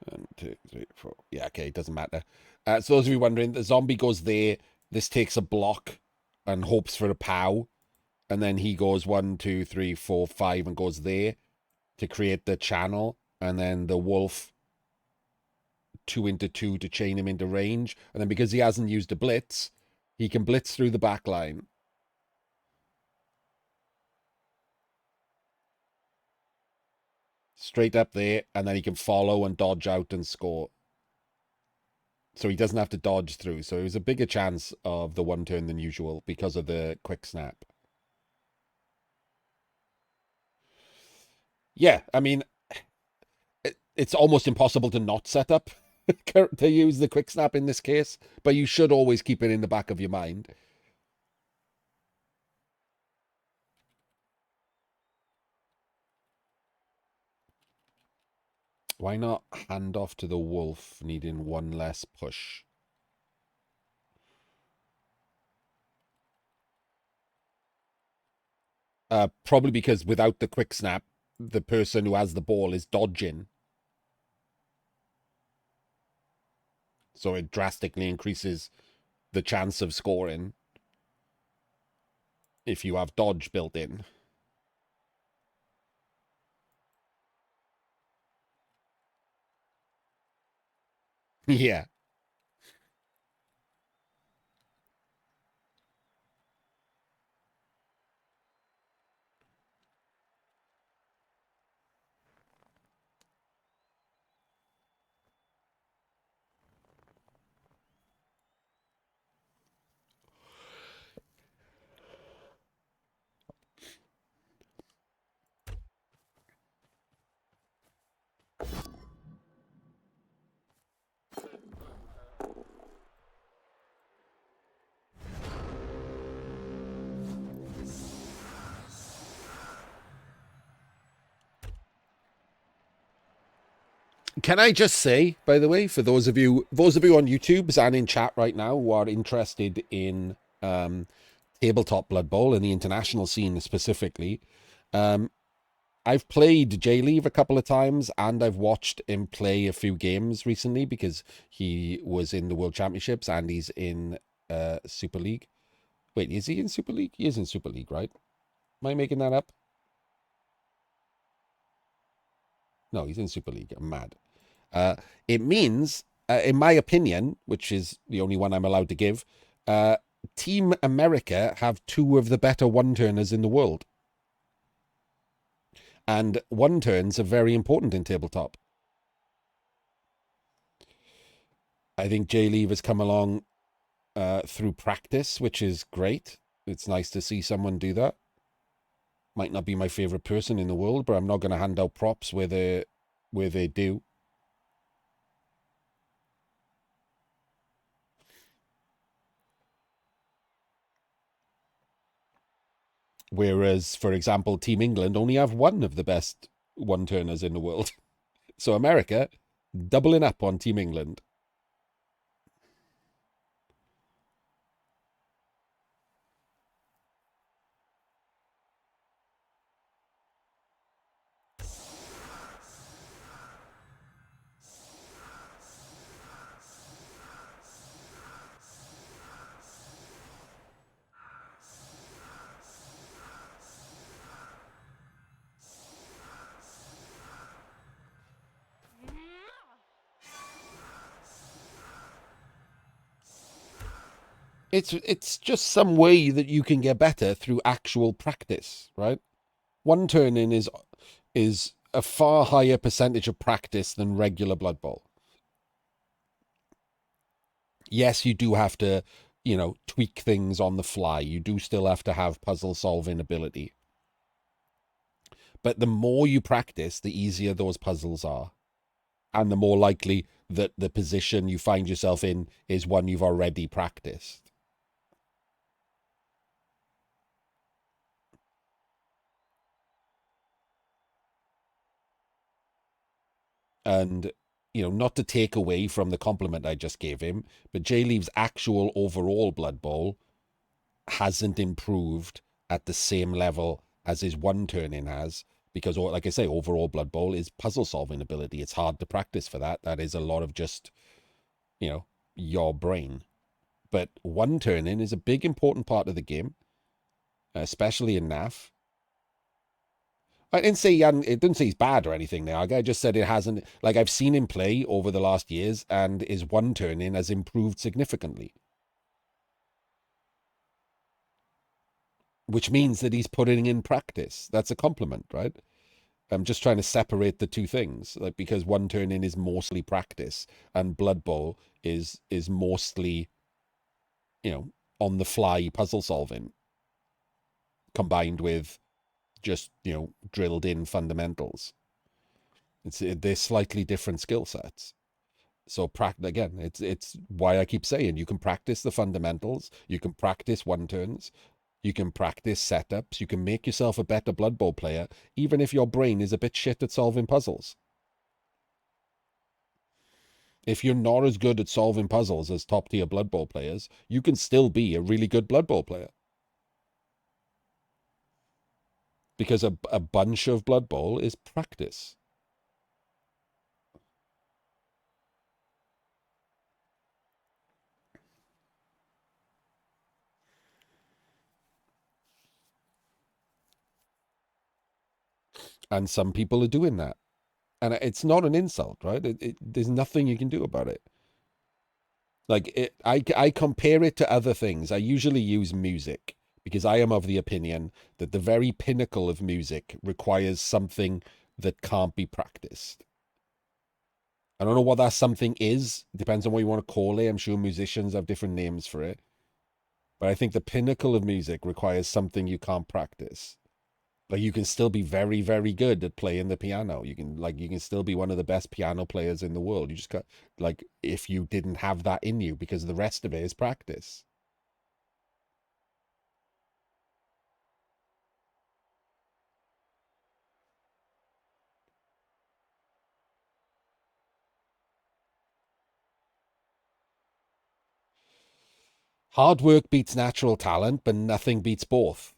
1, 2, 3, 4. Yeah, okay, it doesn't matter. So those of you wondering, the zombie goes there. This takes a block and hopes for a pow. And then he goes 1, 2, 3, 4, 5 and goes there to create the channel. And then the wolf 2 into 2 to chain him into range. And then because he hasn't used a blitz, he can blitz through the back line. Straight up there, and then he can follow and dodge out and score. So he doesn't have to dodge through. So it was a bigger chance of the one turn than usual because of the quick snap. Yeah, I mean, it's almost impossible to not set up to use the quick snap in this case, but you should always keep it in the back of your mind. Why not hand off to the wolf, needing one less push? Probably because without the quick snap, the person who has the ball is dodging. So it drastically increases the chance of scoring if you have dodge built in. Yeah. Can I just say, by the way, for those of you on YouTube and in chat right now who are interested in tabletop Blood Bowl and the international scene specifically, um, I've played J Leave a couple of times and I've watched him play a few games recently because he was in the World Championships and he's in Super League. Wait, is he in Super League? He is in Super League, right? Am I making that up? No, he's in Super League. I'm mad. Uh, it means, in my opinion, which is the only one I'm allowed to give, uh, Team America have two of the better one-turners in the world. And one-turns are very important in tabletop. I think Jay Leave has come along through practice, which is great. It's nice to see someone do that. Might not be my favorite person in the world, but I'm not going to hand out props where they do. Whereas, for example, Team England only have one of the best one-turners in the world. So America doubling up on Team England. It's just some way that you can get better through actual practice, right? One turn-in is a far higher percentage of practice than regular Blood Bowl. Yes, you do have to, tweak things on the fly. You do still have to have puzzle solving ability. But the more you practice, the easier those puzzles are. And the more likely that the position you find yourself in is one you've already practiced. And, not to take away from the compliment I just gave him, but Jay Leave's actual overall Blood Bowl hasn't improved at the same level as his one turn in has. Because, like I say, overall Blood Bowl is puzzle solving ability. It's hard to practice for that. That is a lot of just, your brain. But one turn in is a big important part of the game, especially in NAF. I didn't say it didn't say he's bad or anything now. I just said it hasn't. Like I've seen him play over the last years, and his one turn in has improved significantly, which means that he's putting in practice. That's a compliment, right? I'm just trying to separate the two things, like because one turn in is mostly practice, and Blood Bowl is mostly, you know, on the fly puzzle solving combined with just drilled in fundamentals. They're slightly different skill sets. So again, it's why I keep saying you can practice the fundamentals, you can practice one turns, you can practice setups, you can make yourself a better Blood Bowl player, even if your brain is a bit shit at solving puzzles. If you're not as good at solving puzzles as top tier Blood Bowl players, you can still be a really good Blood Bowl player. Because a bunch of Blood Bowl is practice. And some people are doing that. And it's not an insult, right? There's nothing you can do about it. Like I compare it to other things. I usually use music because I am of the opinion that the very pinnacle of music requires something that can't be practiced. I don't know what that something is. It depends on what you want to call it. I'm sure musicians have different names for it. But I think the pinnacle of music requires something you can't practice. Like you can still be very, very good at playing the piano. You can still be one of the best piano players in the world. You just got like if you didn't have that in you because the rest of it is practice. Hard work beats natural talent, but nothing beats both.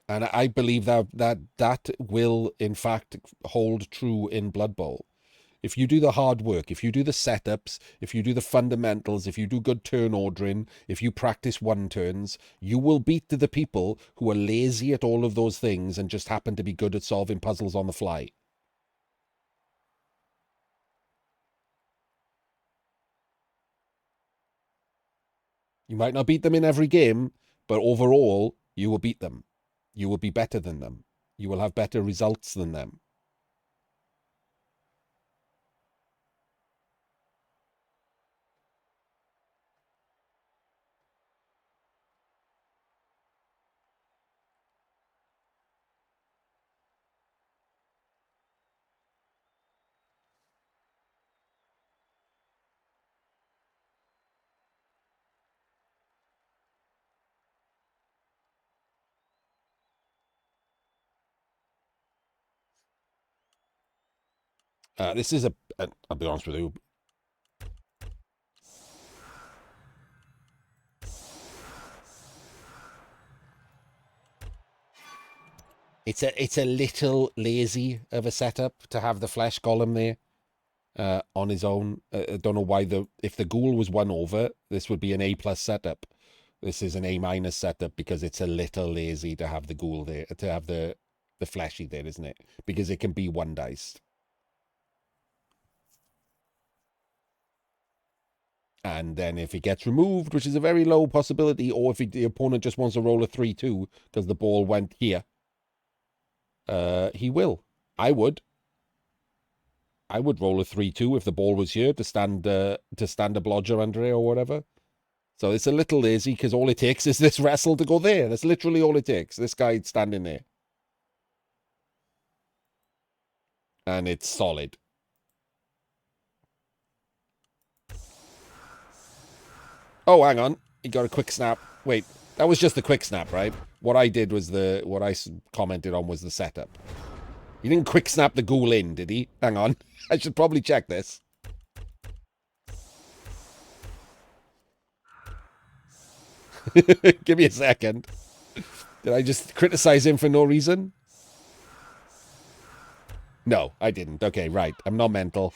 And I believe that will, in fact, hold true in Blood Bowl. If you do the hard work, if you do the setups, if you do the fundamentals, if you do good turn ordering, if you practice one turns, you will beat the people who are lazy at all of those things and just happen to be good at solving puzzles on the fly. You might not beat them in every game, but overall, you will beat them. You will be better than them. You will have better results than them. This is I'll be honest with you. It's a little lazy of a setup to have the flesh golem there on his own. I don't know why if the ghoul was 1 over, this would be an A+ setup. This is an A- setup because it's a little lazy to have the ghoul there, to have the fleshy there, isn't it? Because it can be 1 dice. And then if it gets removed, which is a very low possibility, or if the opponent just wants to roll a 3-2 because the ball went here, he will. I would roll a 3-2 if the ball was here to stand a blodger under it or whatever. So it's a little lazy because all it takes is this wrestle to go there. That's literally all it takes. This guy standing there. And it's solid. Oh, hang on. He got a quick snap. Wait, that was just the quick snap, right? What I did was what I commented on was the setup. He didn't quick snap the ghoul in, did he? Hang on. I should probably check this. Give me a second. Did I just criticize him for no reason? No, I didn't. Okay, right. I'm not mental.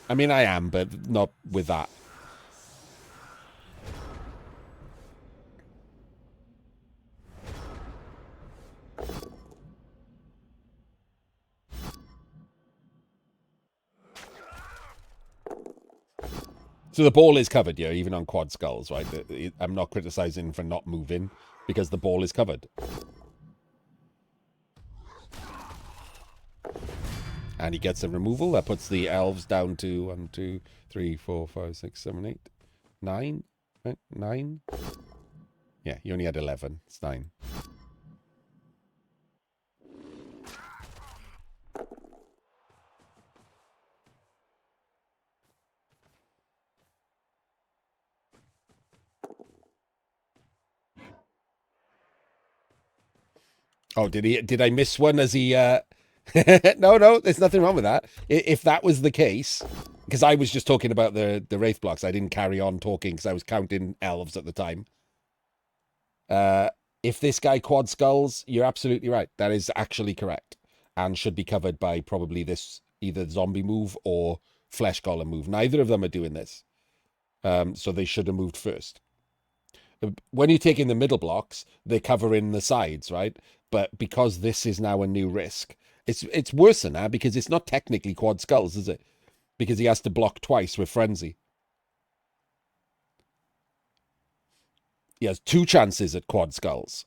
I mean, I am, but not with that. So the ball is covered, yeah, even on quad skulls, right? I'm not criticizing for not moving because the ball is covered. And he gets a removal. That puts the elves down to 1, 2, 3, 4, 5, 6, 7, 8, 9. Right? 9? Yeah, you only had 11. It's 9. Oh, did I miss one as he No, there's nothing wrong with that. If that was the case, because I was just talking about the wraith blocks, I didn't carry on talking because I was counting elves at the time. If this guy quad skulls, you're absolutely right. That is actually correct and should be covered by probably this either zombie move or flesh golem move. Neither of them are doing this. So they should have moved first. When you take in the middle blocks, they cover in the sides, right? But because this is now a new risk, it's worse than that because it's not technically quad skulls, is it? Because he has to block twice with frenzy. He has 2 chances at quad skulls.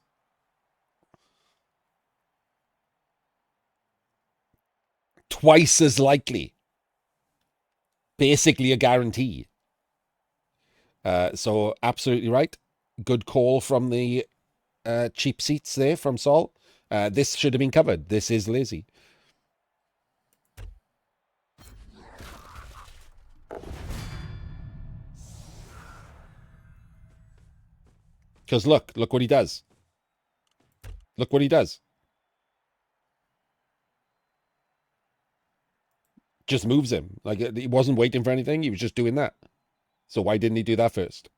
Twice as likely. Basically a guarantee. So absolutely right. Good call from the cheap seats there from Sol. This should have been covered. This is lazy. Because look what he does. Look what he does. Just moves him. Like he wasn't waiting for anything. He was just doing that. So why didn't he do that first?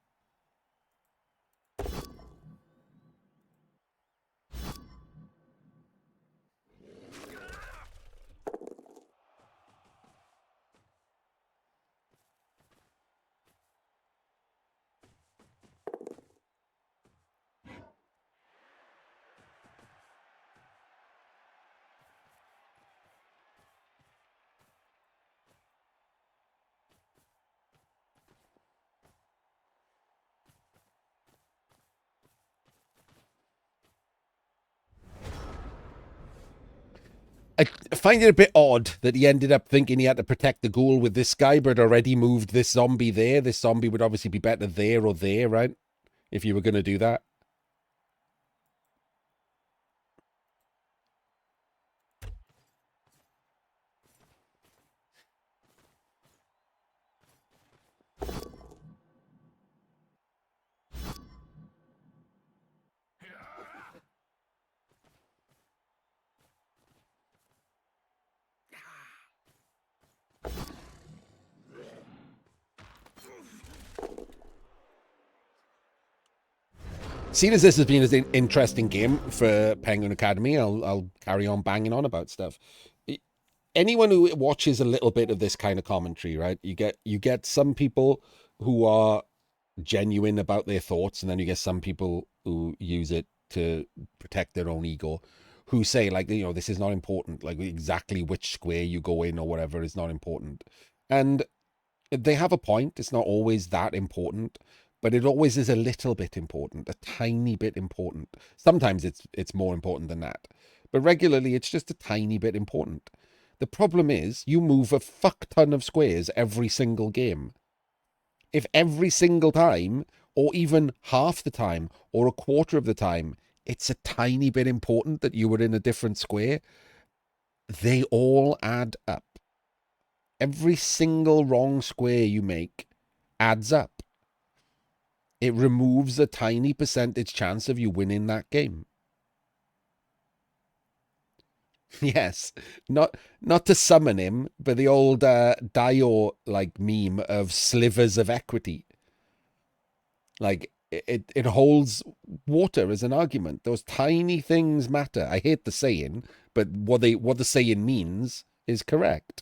I find it a bit odd that he ended up thinking he had to protect the ghoul with this guy, but already moved this zombie there. This zombie would obviously be better there or there, right? If you were going to do that. Seeing as this has been an interesting game for Penguin Academy, I'll carry on banging on about stuff. Anyone who watches a little bit of this kind of commentary, right? You get some people who are genuine about their thoughts, and then you get some people who use it to protect their own ego, who say like, this is not important, like exactly which square you go in or whatever is not important. And they have a point. It's not always that important, but it always is a little bit important, a tiny bit important. Sometimes it's more important than that, but regularly it's just a tiny bit important. The problem is you move a fuck ton of squares every single game. If every single time, or even half the time, or a quarter of the time, it's a tiny bit important that you were in a different square, they all add up. Every single wrong square you make adds up. It removes a tiny percentage chance of you winning that game. Yes, not to summon him, but the old Dio like meme of slivers of equity. Like it holds water as an argument. Those tiny things matter. I hate the saying, but what the saying means is correct.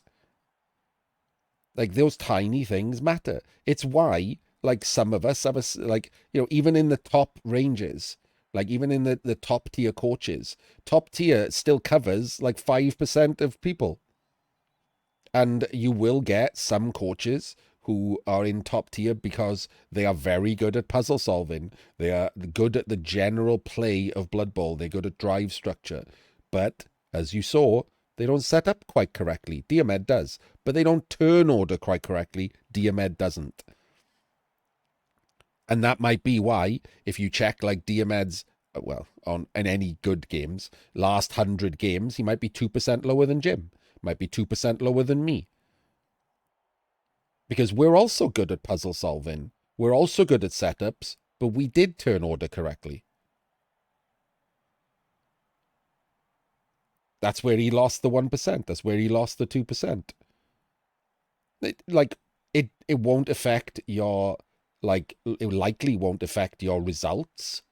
Like those tiny things matter. It's why like some of us have a, like, even in the top ranges, like even in the top tier coaches, top tier still covers like 5% of people. And you will get some coaches who are in top tier because they are very good at puzzle solving. They are good at the general play of Blood Bowl. They're good at drive structure. But as you saw, they don't set up quite correctly. Diomed does. But they don't turn order quite correctly. Diomed doesn't. And that might be why, if you check like Diomed's, well, on in any good games, last 100 games, he might be 2% lower than Jim. Might be 2% lower than me. Because we're also good at puzzle solving. We're also good at setups, but we did turn order correctly. That's where he lost the 1%. That's where he lost the 2%. It won't affect your, like, it likely won't affect your results,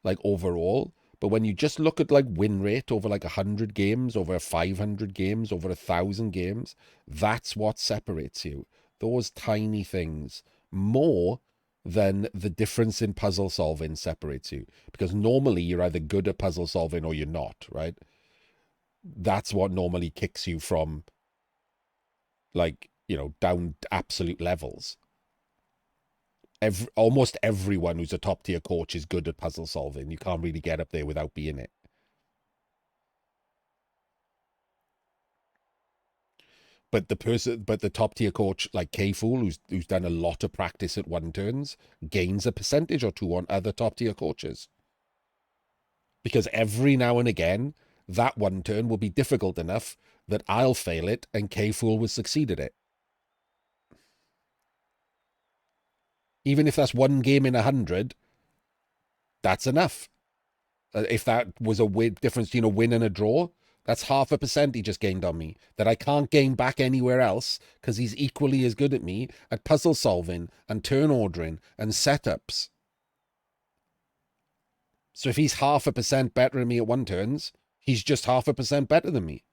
like, overall. But when you just look at like win rate over like 100 games, over 500 games, over 1,000 games, that's what separates you. Those tiny things more than the difference in puzzle solving separates you. Because normally you're either good at puzzle solving or you're not, right? That's what normally kicks you from like, down absolute levels. Almost everyone who's a top tier coach is good at puzzle solving. You can't really get up there without being it. But the top tier coach like K Fool, who's done a lot of practice at one turns, gains a percentage or two on other top tier coaches. Because every now and again, that one turn will be difficult enough that I'll fail it and K Fool will succeed at it. Even if that's one game in 100, that's enough. If that was a difference between a win and a draw, that's 0.5% he just gained on me that I can't gain back anywhere else because he's equally as good at me at puzzle solving and turn ordering and setups. So if he's 0.5% better than me at one turns, he's just 0.5% better than me.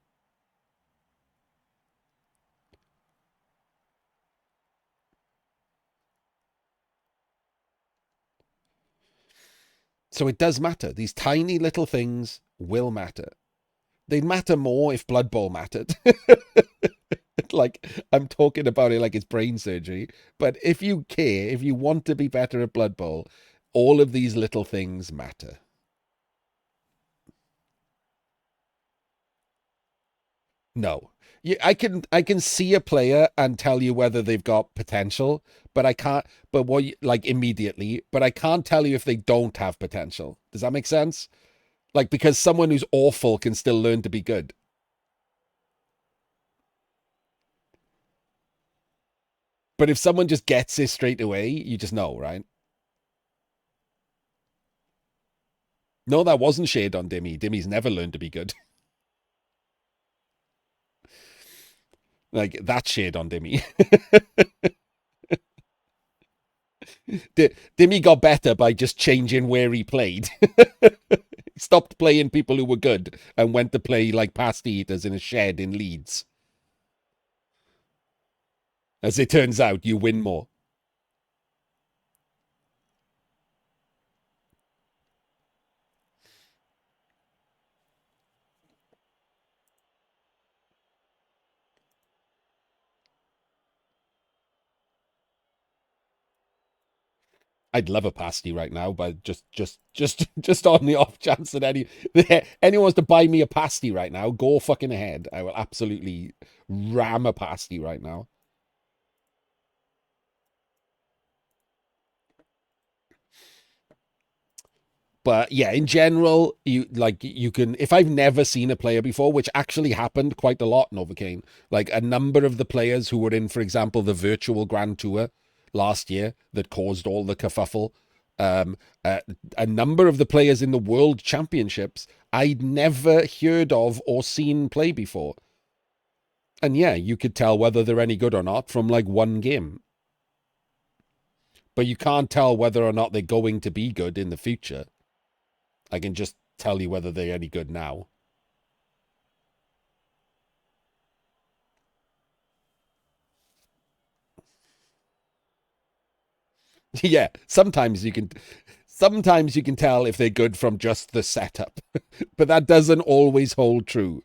So it does matter. These tiny little things will matter. They'd matter more if Blood Bowl mattered. Like, I'm talking about it like it's brain surgery. But if you care, if you want to be better at Blood Bowl, all of these little things matter. No. I can see a player and tell you whether they've got potential, but I can't but like immediately, but I can't tell you if they don't have potential. Does that make sense? Like, because someone who's awful can still learn to be good. But if someone just gets it straight away, you just know, right? No, that wasn't shade on Dimmy. Dimmy's never learned to be good. Like, that's shade on Dimmy. Dimmy got better by just changing where he played. He stopped playing people who were good and went to play like pasty eaters in a shed in Leeds. As it turns out, you win more. I'd love a pasty right now, but just on the off chance that anyone wants to buy me a pasty right now, go fucking ahead. I will absolutely ram a pasty right now. But yeah, in general, you can, if I've never seen a player before, which actually happened quite a lot in Overcane, like a number of the players who were in, for example, the virtual Grand Tour last year that caused all the kerfuffle, um, uh, a number of the players in the World Championships I'd never heard of or seen play before. And yeah, you could tell whether they're any good or not from like one game. But you can't tell whether or not they're going to be good in the future. I can just tell you whether they're any good now. Yeah, sometimes you can tell if they're good from just the setup. But that doesn't always hold true.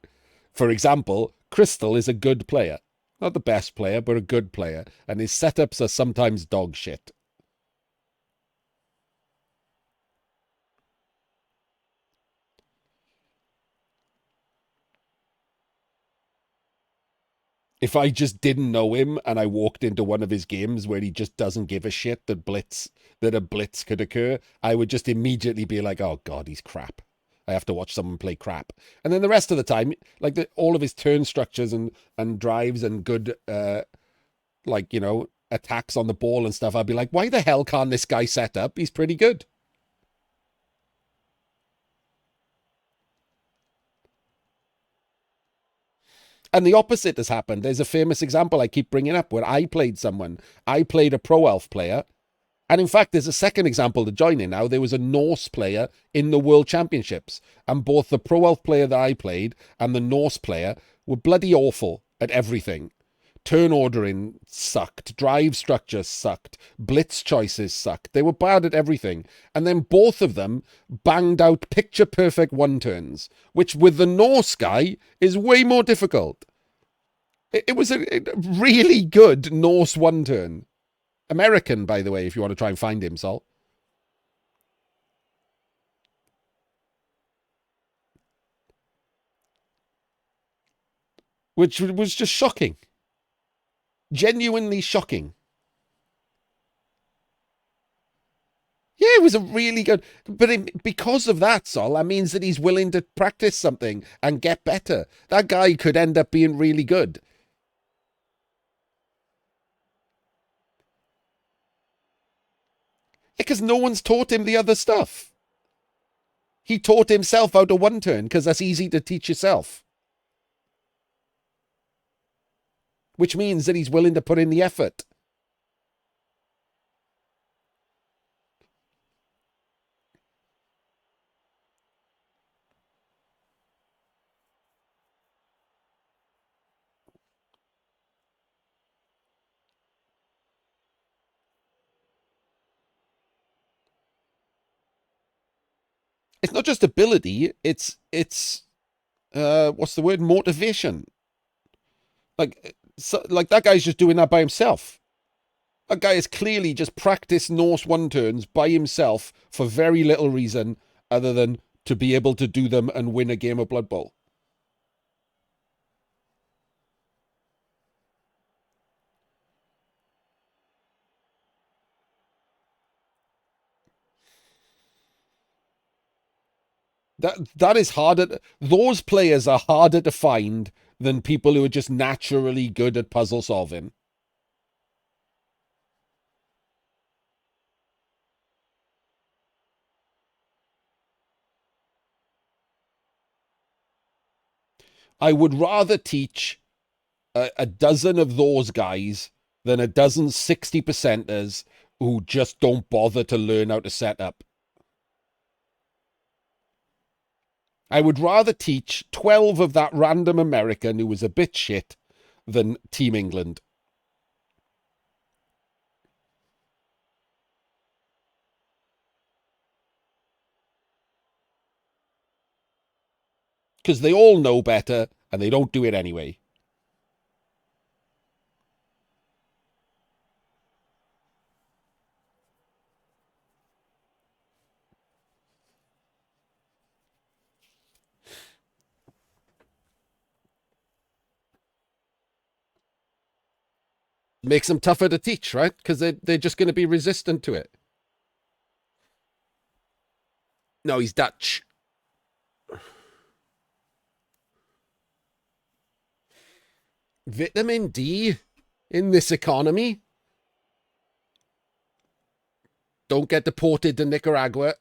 For example, Crystal is a good player. Not the best player, but a good player, and his setups are sometimes dog shit. If I just didn't know him and I walked into one of his games where he just doesn't give a shit that a blitz could occur, I would just immediately be like, "Oh God, he's crap. I have to watch someone play crap." And then the rest of the time, like all of his turn structures and drives and good, like attacks on the ball and stuff, I'd be like, "Why the hell can't this guy set up? He's pretty good." And the opposite has happened. There's a famous example I keep bringing up where I played a pro elf player. And in fact, there's a second example to join in now. There was a Norse player in the World Championships, and both the Pro Elf player that I played and the Norse player were bloody awful at everything. Turn ordering sucked, drive structure sucked, blitz choices sucked. They were bad at everything. And then both of them banged out picture perfect one turns, which with the Norse guy is way more difficult. It was a really good Norse one turn. American, by the way, if you want to try and find him, Sol. Which was just shocking. Genuinely shocking. Yeah, it was a really good. But because of that, Sol, that means that he's willing to practice something and get better. That guy could end up being really good. Because no one's taught him the other stuff. He taught himself how to one turn because that's easy to teach yourself. Which means that he's willing to put in the effort. It's not just ability, it's what's the word? Motivation. Like that guy's just doing that by himself. That guy has clearly just practiced Norse one turns by himself for very little reason other than to be able to do them and win a game of Blood Bowl. That is harder. Those players are harder to find than people who are just naturally good at puzzle solving. I would rather teach a dozen of those guys than a dozen 60%ers who just don't bother to learn how to set up. I would rather teach 12 of that random American who was a bit shit than Team England. Because they all know better and they don't do it anyway. Makes them tougher to teach, right? Because they're just going to be resistant to it. No, he's Dutch. Vitamin D in this economy? Don't get deported to Nicaragua.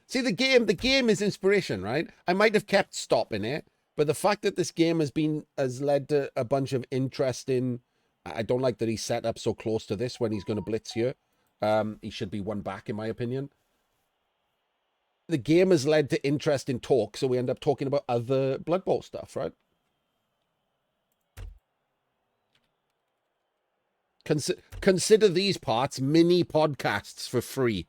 See, the game is inspiration, right? I might have kept stopping it, but the fact that this game has led to a bunch of interesting. I don't like that he's set up so close to this when he's going to blitz here. He should be one back, in my opinion. The game has led to interesting talk, so we end up talking about other Blood Bowl stuff, right? Consider these parts mini podcasts for free.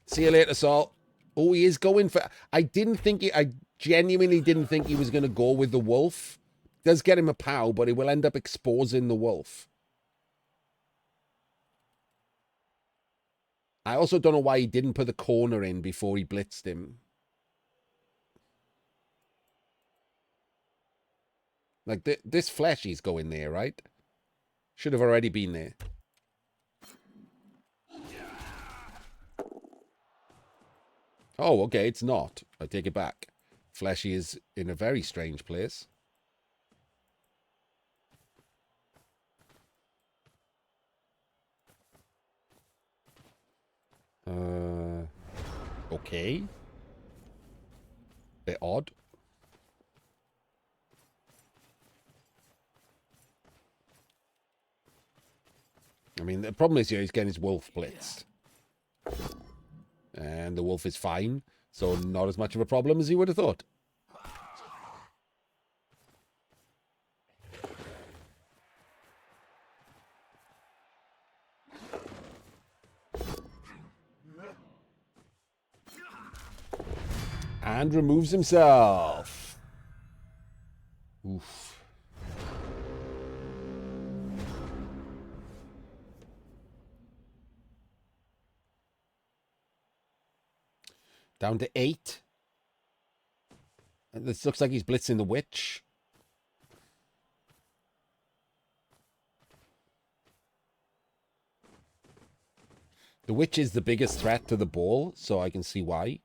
See you later, Saul. Oh, he is going for. I genuinely didn't think he was going to go with the wolf. Does get him a pow, but he will end up exposing the wolf. I also don't know why he didn't put the corner in before he blitzed him. Like, this fleshy's going there, right? Should have already been there. Oh, okay, it's not. I take it back. Fleshy is in a very strange place. Okay. Bit odd. I mean, the problem is here he's getting his wolf blitzed. And the wolf is fine, so not as much of a problem as you would have thought. And removes himself. Oof. Down to 8. This looks like he's blitzing the witch. The witch is the biggest threat to the ball, so I can see why.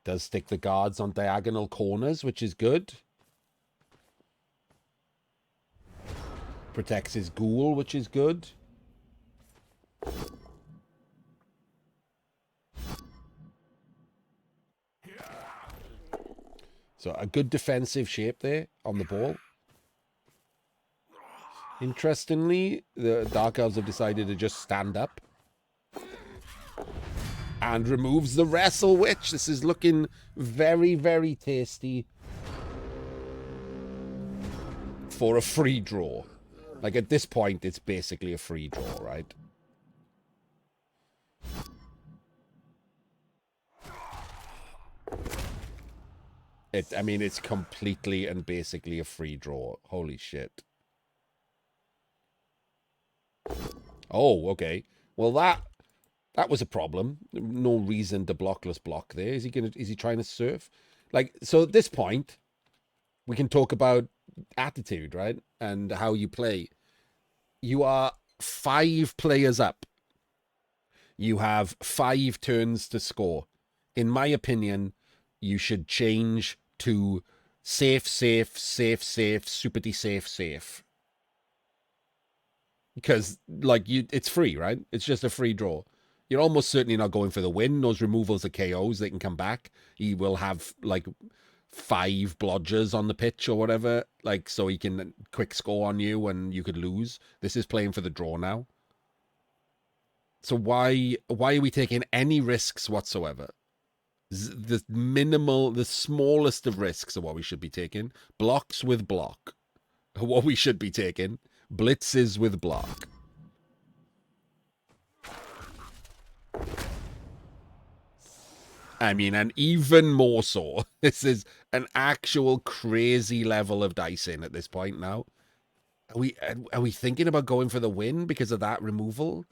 Does stick the guards on diagonal corners, which is good. Protects his ghoul, which is good. So a good defensive shape there on the ball. Interestingly, the Dark Elves have decided to just stand up. And removes the Wrestle Witch. This is looking very, very tasty for a free draw. Like, at this point, it's basically a free draw, right? I mean, it's completely and basically a free draw. Holy shit. Oh, okay. Well, that was a problem. No reason to blockless block there. Is he trying to surf? Like, so at this point, we can talk about attitude, right? And how you play. You are 5 players up. You have 5 turns to score. In my opinion, you should change to safe, safe, safe, safe, super safe, safe. Because, like, it's free, right? It's just a free draw. You're almost certainly not going for the win. Those removals are KOs. They can come back. He will have, like, 5 blodgers on the pitch or whatever. Like, so he can quick score on you and you could lose. This is playing for the draw now. So why are we taking any risks whatsoever? The smallest of risks are what we should be taking. Blocks with block are what we should be taking. Blitzes with block. I mean, and even more so. This is an actual crazy level of dicing at this point now. Are we thinking about going for the win because of that removal?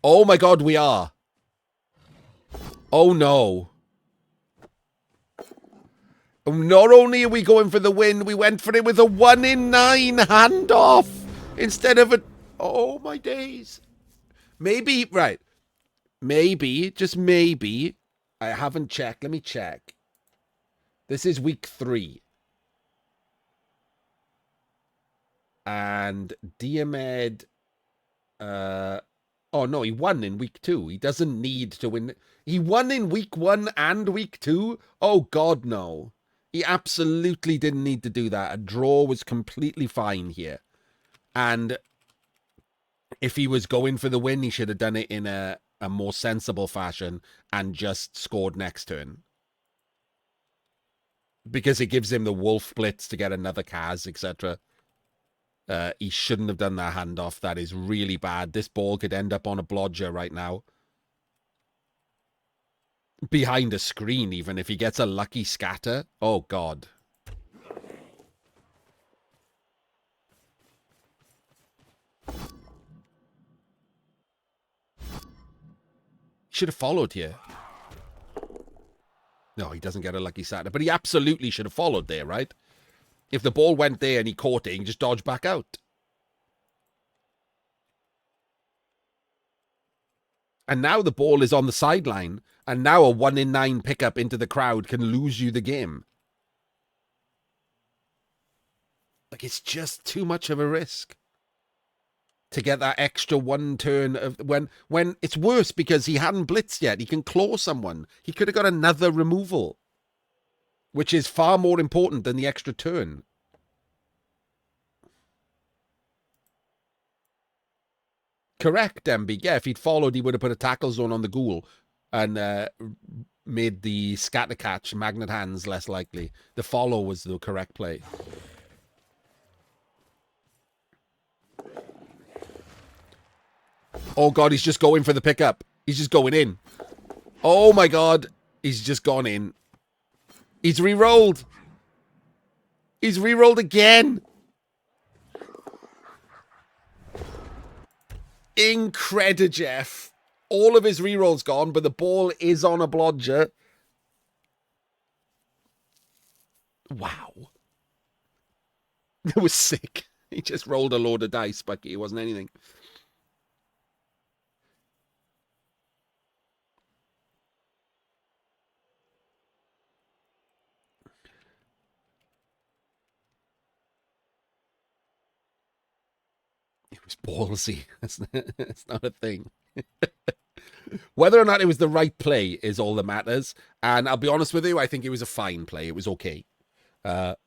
Oh my god, we are. Oh no. Not only are we going for the win, we went for it with a 1 in 9 handoff instead of a... Oh my days. Maybe, right. Maybe, just maybe. I haven't checked. Let me check. This is week 3. And Diomed... oh, no, he won in week 2. He doesn't need to win. He won in week 1 and week 2? Oh, God, no. He absolutely didn't need to do that. A draw was completely fine here. And if he was going for the win, he should have done it in a more sensible fashion and just scored next turn. Because it gives him the wolf blitz to get another Kaz, etc. He shouldn't have done that handoff. That is really bad. This ball could end up on a blodger right now. Behind a screen, even if he gets a lucky scatter. Oh, God. Should have followed here. No, he doesn't get a lucky scatter. But he absolutely should have followed there, right? If the ball went there and he caught it, he can just dodge back out. And now the ball is on the sideline. And now a 1 in 9 pickup into the crowd can lose you the game. Like, it's just too much of a risk. to get that extra one turn of when it's worse because he hadn't blitzed yet. He can claw someone. He could have got another removal, which is far more important than the extra turn. Correct, Demby. Yeah, if he'd followed, he would have put a tackle zone on the ghoul and made the scatter catch magnet hands less likely. The follow was the correct play. Oh god, he's just going for the pickup. He's just going in. Oh my god, he's just gone in. He's re-rolled. He's re-rolled again. Incredijeff. All of his re-rolls gone, but the ball is on a blodger. Wow. It was sick. He just rolled a load of dice, but it wasn't anything. It was ballsy. It's not a thing. Whether or not it was the right play is all that matters. And I'll be honest with you, I think it was a fine play. It was okay. That's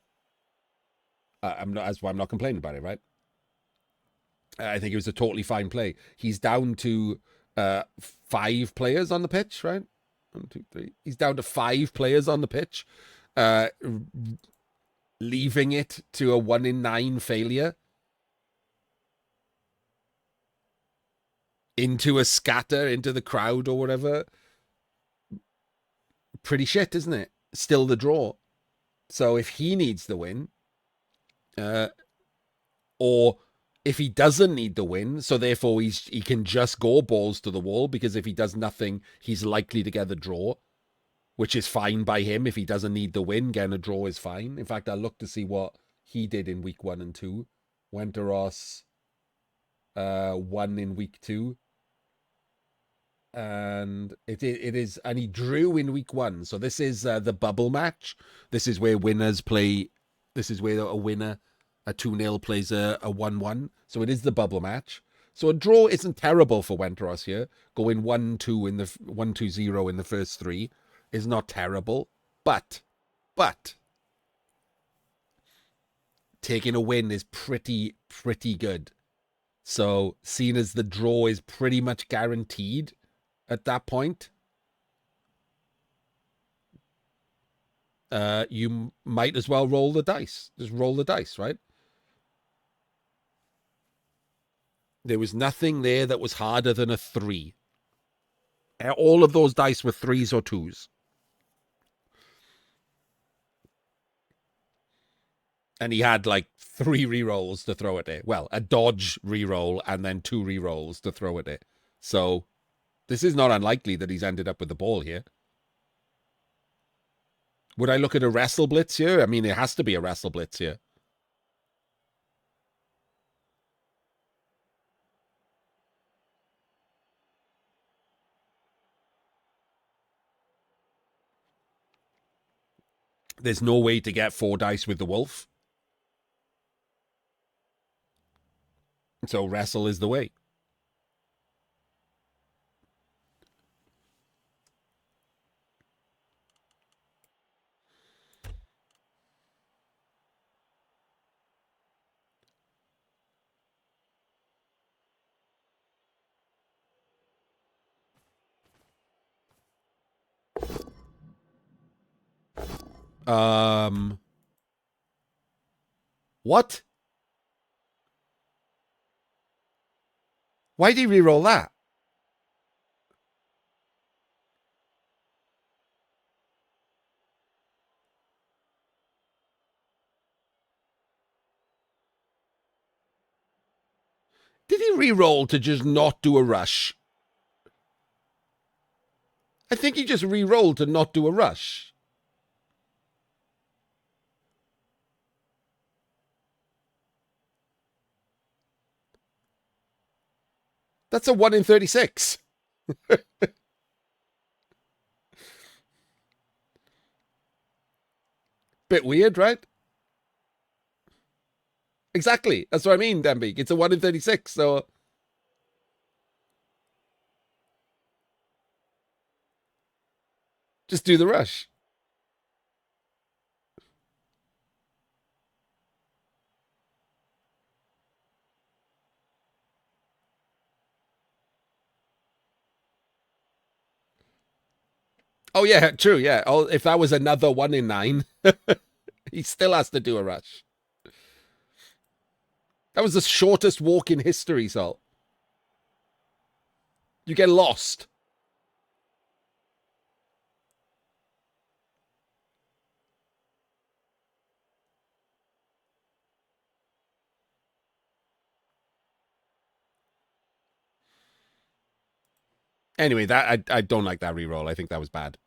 why I'm not complaining about it, right? I think it was a totally fine play. He's down to 5 players on the pitch, right? 1, 2, 3. He's down to 5 players on the pitch, leaving it to a 1 in 9 failure into a scatter into the crowd or whatever. Pretty shit, isn't it? Still the draw. So if he needs the win, or if he doesn't need the win, so therefore he can just go balls to the wall, because if he does nothing, he's likely to get the draw, which is fine by him. If he doesn't need the win, getting a draw is fine. In fact, I'll look to see what he did in week 1 and 2. Wenteros won in week 2. And it is, and he drew in week 1. So this is the bubble match. This is where winners play. This is where a winner, a 2-0 plays a 1-1. So it is the bubble match. So a draw isn't terrible for Wenteros here. Going 1-2 in the 1-2-0 in the first 3 is not terrible, but taking a win is pretty good. So seeing as the draw is pretty much guaranteed at that point, you might as well roll the dice. Just roll the dice, right? There was nothing there that was harder than a 3. All of those dice were 3s or 2s. And he had like 3 re-rolls to throw at it. Well, a dodge re-roll and then 2 re-rolls to throw at it. So this is not unlikely that he's ended up with the ball here. Would I look at a wrestle blitz here? I mean, there has to be a wrestle blitz here. There's no way to get 4 dice with the wolf. So wrestle is the way. What? Why did he re-roll that? Did he re-roll to just not do a rush? I think he just re-rolled to not do a rush. That's a 1 in 36. Bit weird, right? Exactly. That's what I mean, Demby. It's a 1 in 36. So Just do the rush. Oh yeah, true. Yeah. Oh, if that was another 1 in 9, he still has to do a rush. That was the shortest walk in history, Salt. You get lost. Anyway, I don't like that reroll. I think that was bad.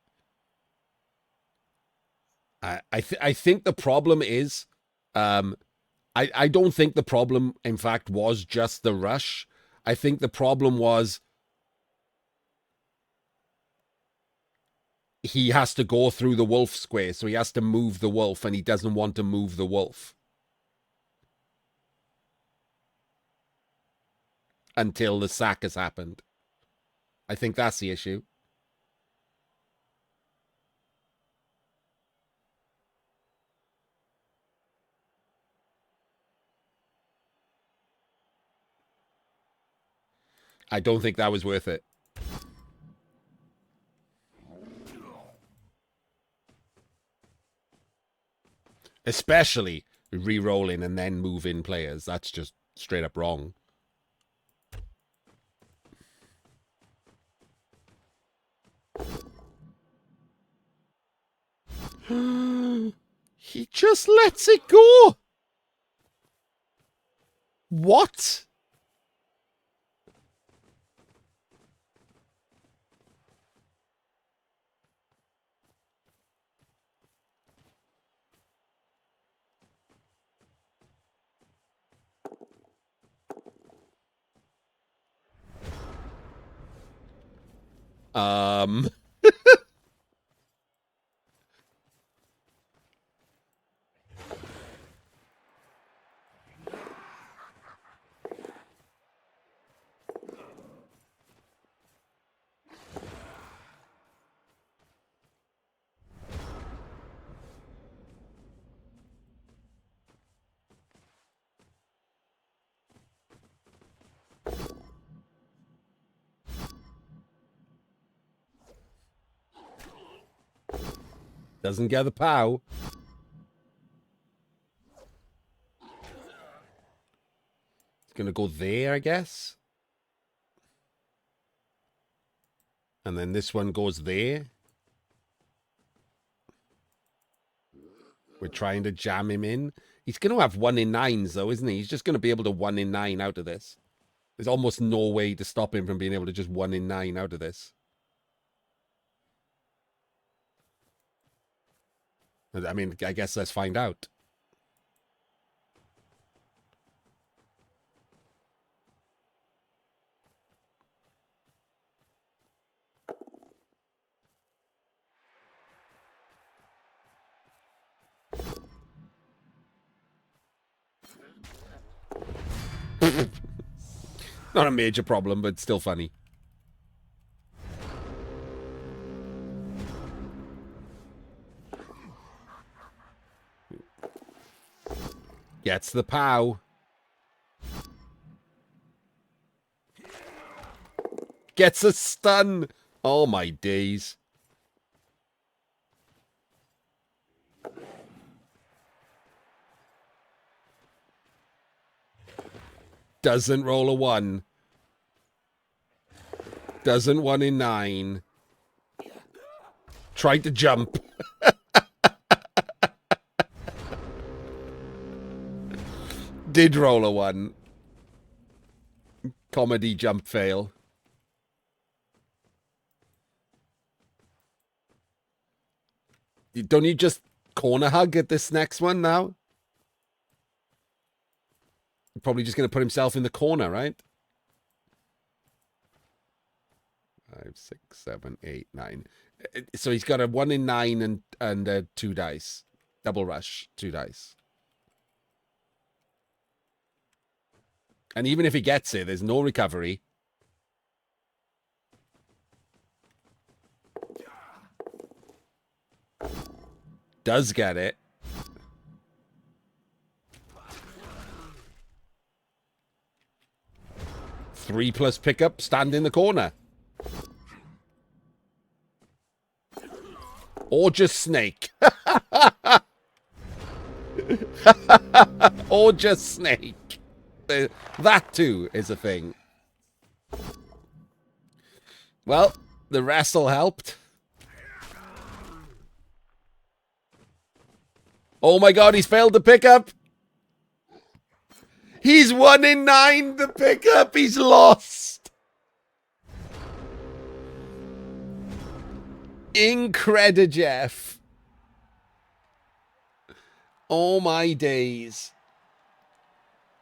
I think the problem is, I don't think the problem, in fact, was just the rush. I think the problem was he has to go through the wolf square, so he has to move the wolf, and he doesn't want to move the wolf until the sack has happened. I think that's the issue. I don't think that was worth it. Especially re-rolling and then move in players. That's just straight up wrong. He just lets it go. What? Um, doesn't get the POW. It's going to go there, I guess. And then this one goes there. We're trying to jam him in. He's going to have 1 in 9s, though, isn't he? He's just going to be able to 1 in 9 out of this. There's almost no way to stop him from being able to just 1 in 9 out of this. I mean, I guess let's find out. Not a major problem, but still funny. Gets the POW. Gets a stun. Oh my days. Doesn't roll a 1. Doesn't 1 in 9. Tried to jump. Did roll a 1. Comedy jump fail. Don't you just corner hug at this next one now? Probably just going to put himself in the corner, right? 5, 6, 7, 8, 9. So he's got a 1 in 9 and 2 dice. Double rush, 2 dice. And even if he gets it, there's no recovery. does get it. Three plus pickup, stand in the corner. Or just snake. Or just snake. That too is a thing. Well, the wrestle helped. Oh my god, he's failed the pickup. He's 1 in 9 the pickup. He's lost. Incredijeff. Oh my days.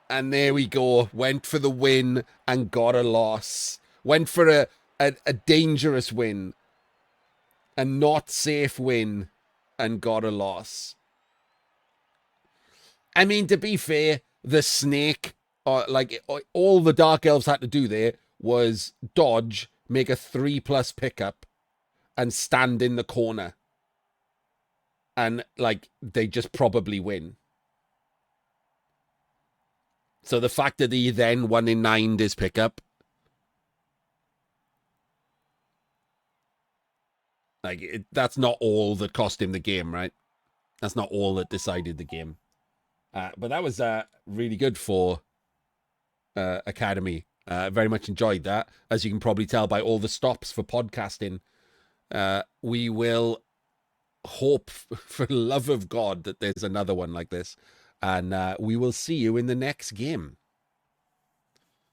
And there we go. Went for the win and got a loss. Went for a dangerous win. A not safe win and got a loss. I mean, to be fair, the snake, like all the Dark Elves had to do there was dodge, make a 3+ pickup, and stand in the corner. And like they just probably win. So the fact that he then 1 in 9 his pickup, like that's not all that cost him the game, right? That's not all that decided the game. But that was really good for Academy. Very much enjoyed that. As you can probably tell by all the stops for podcasting, we will hope for the love of God that there's another one like this. And we will see you in the next game.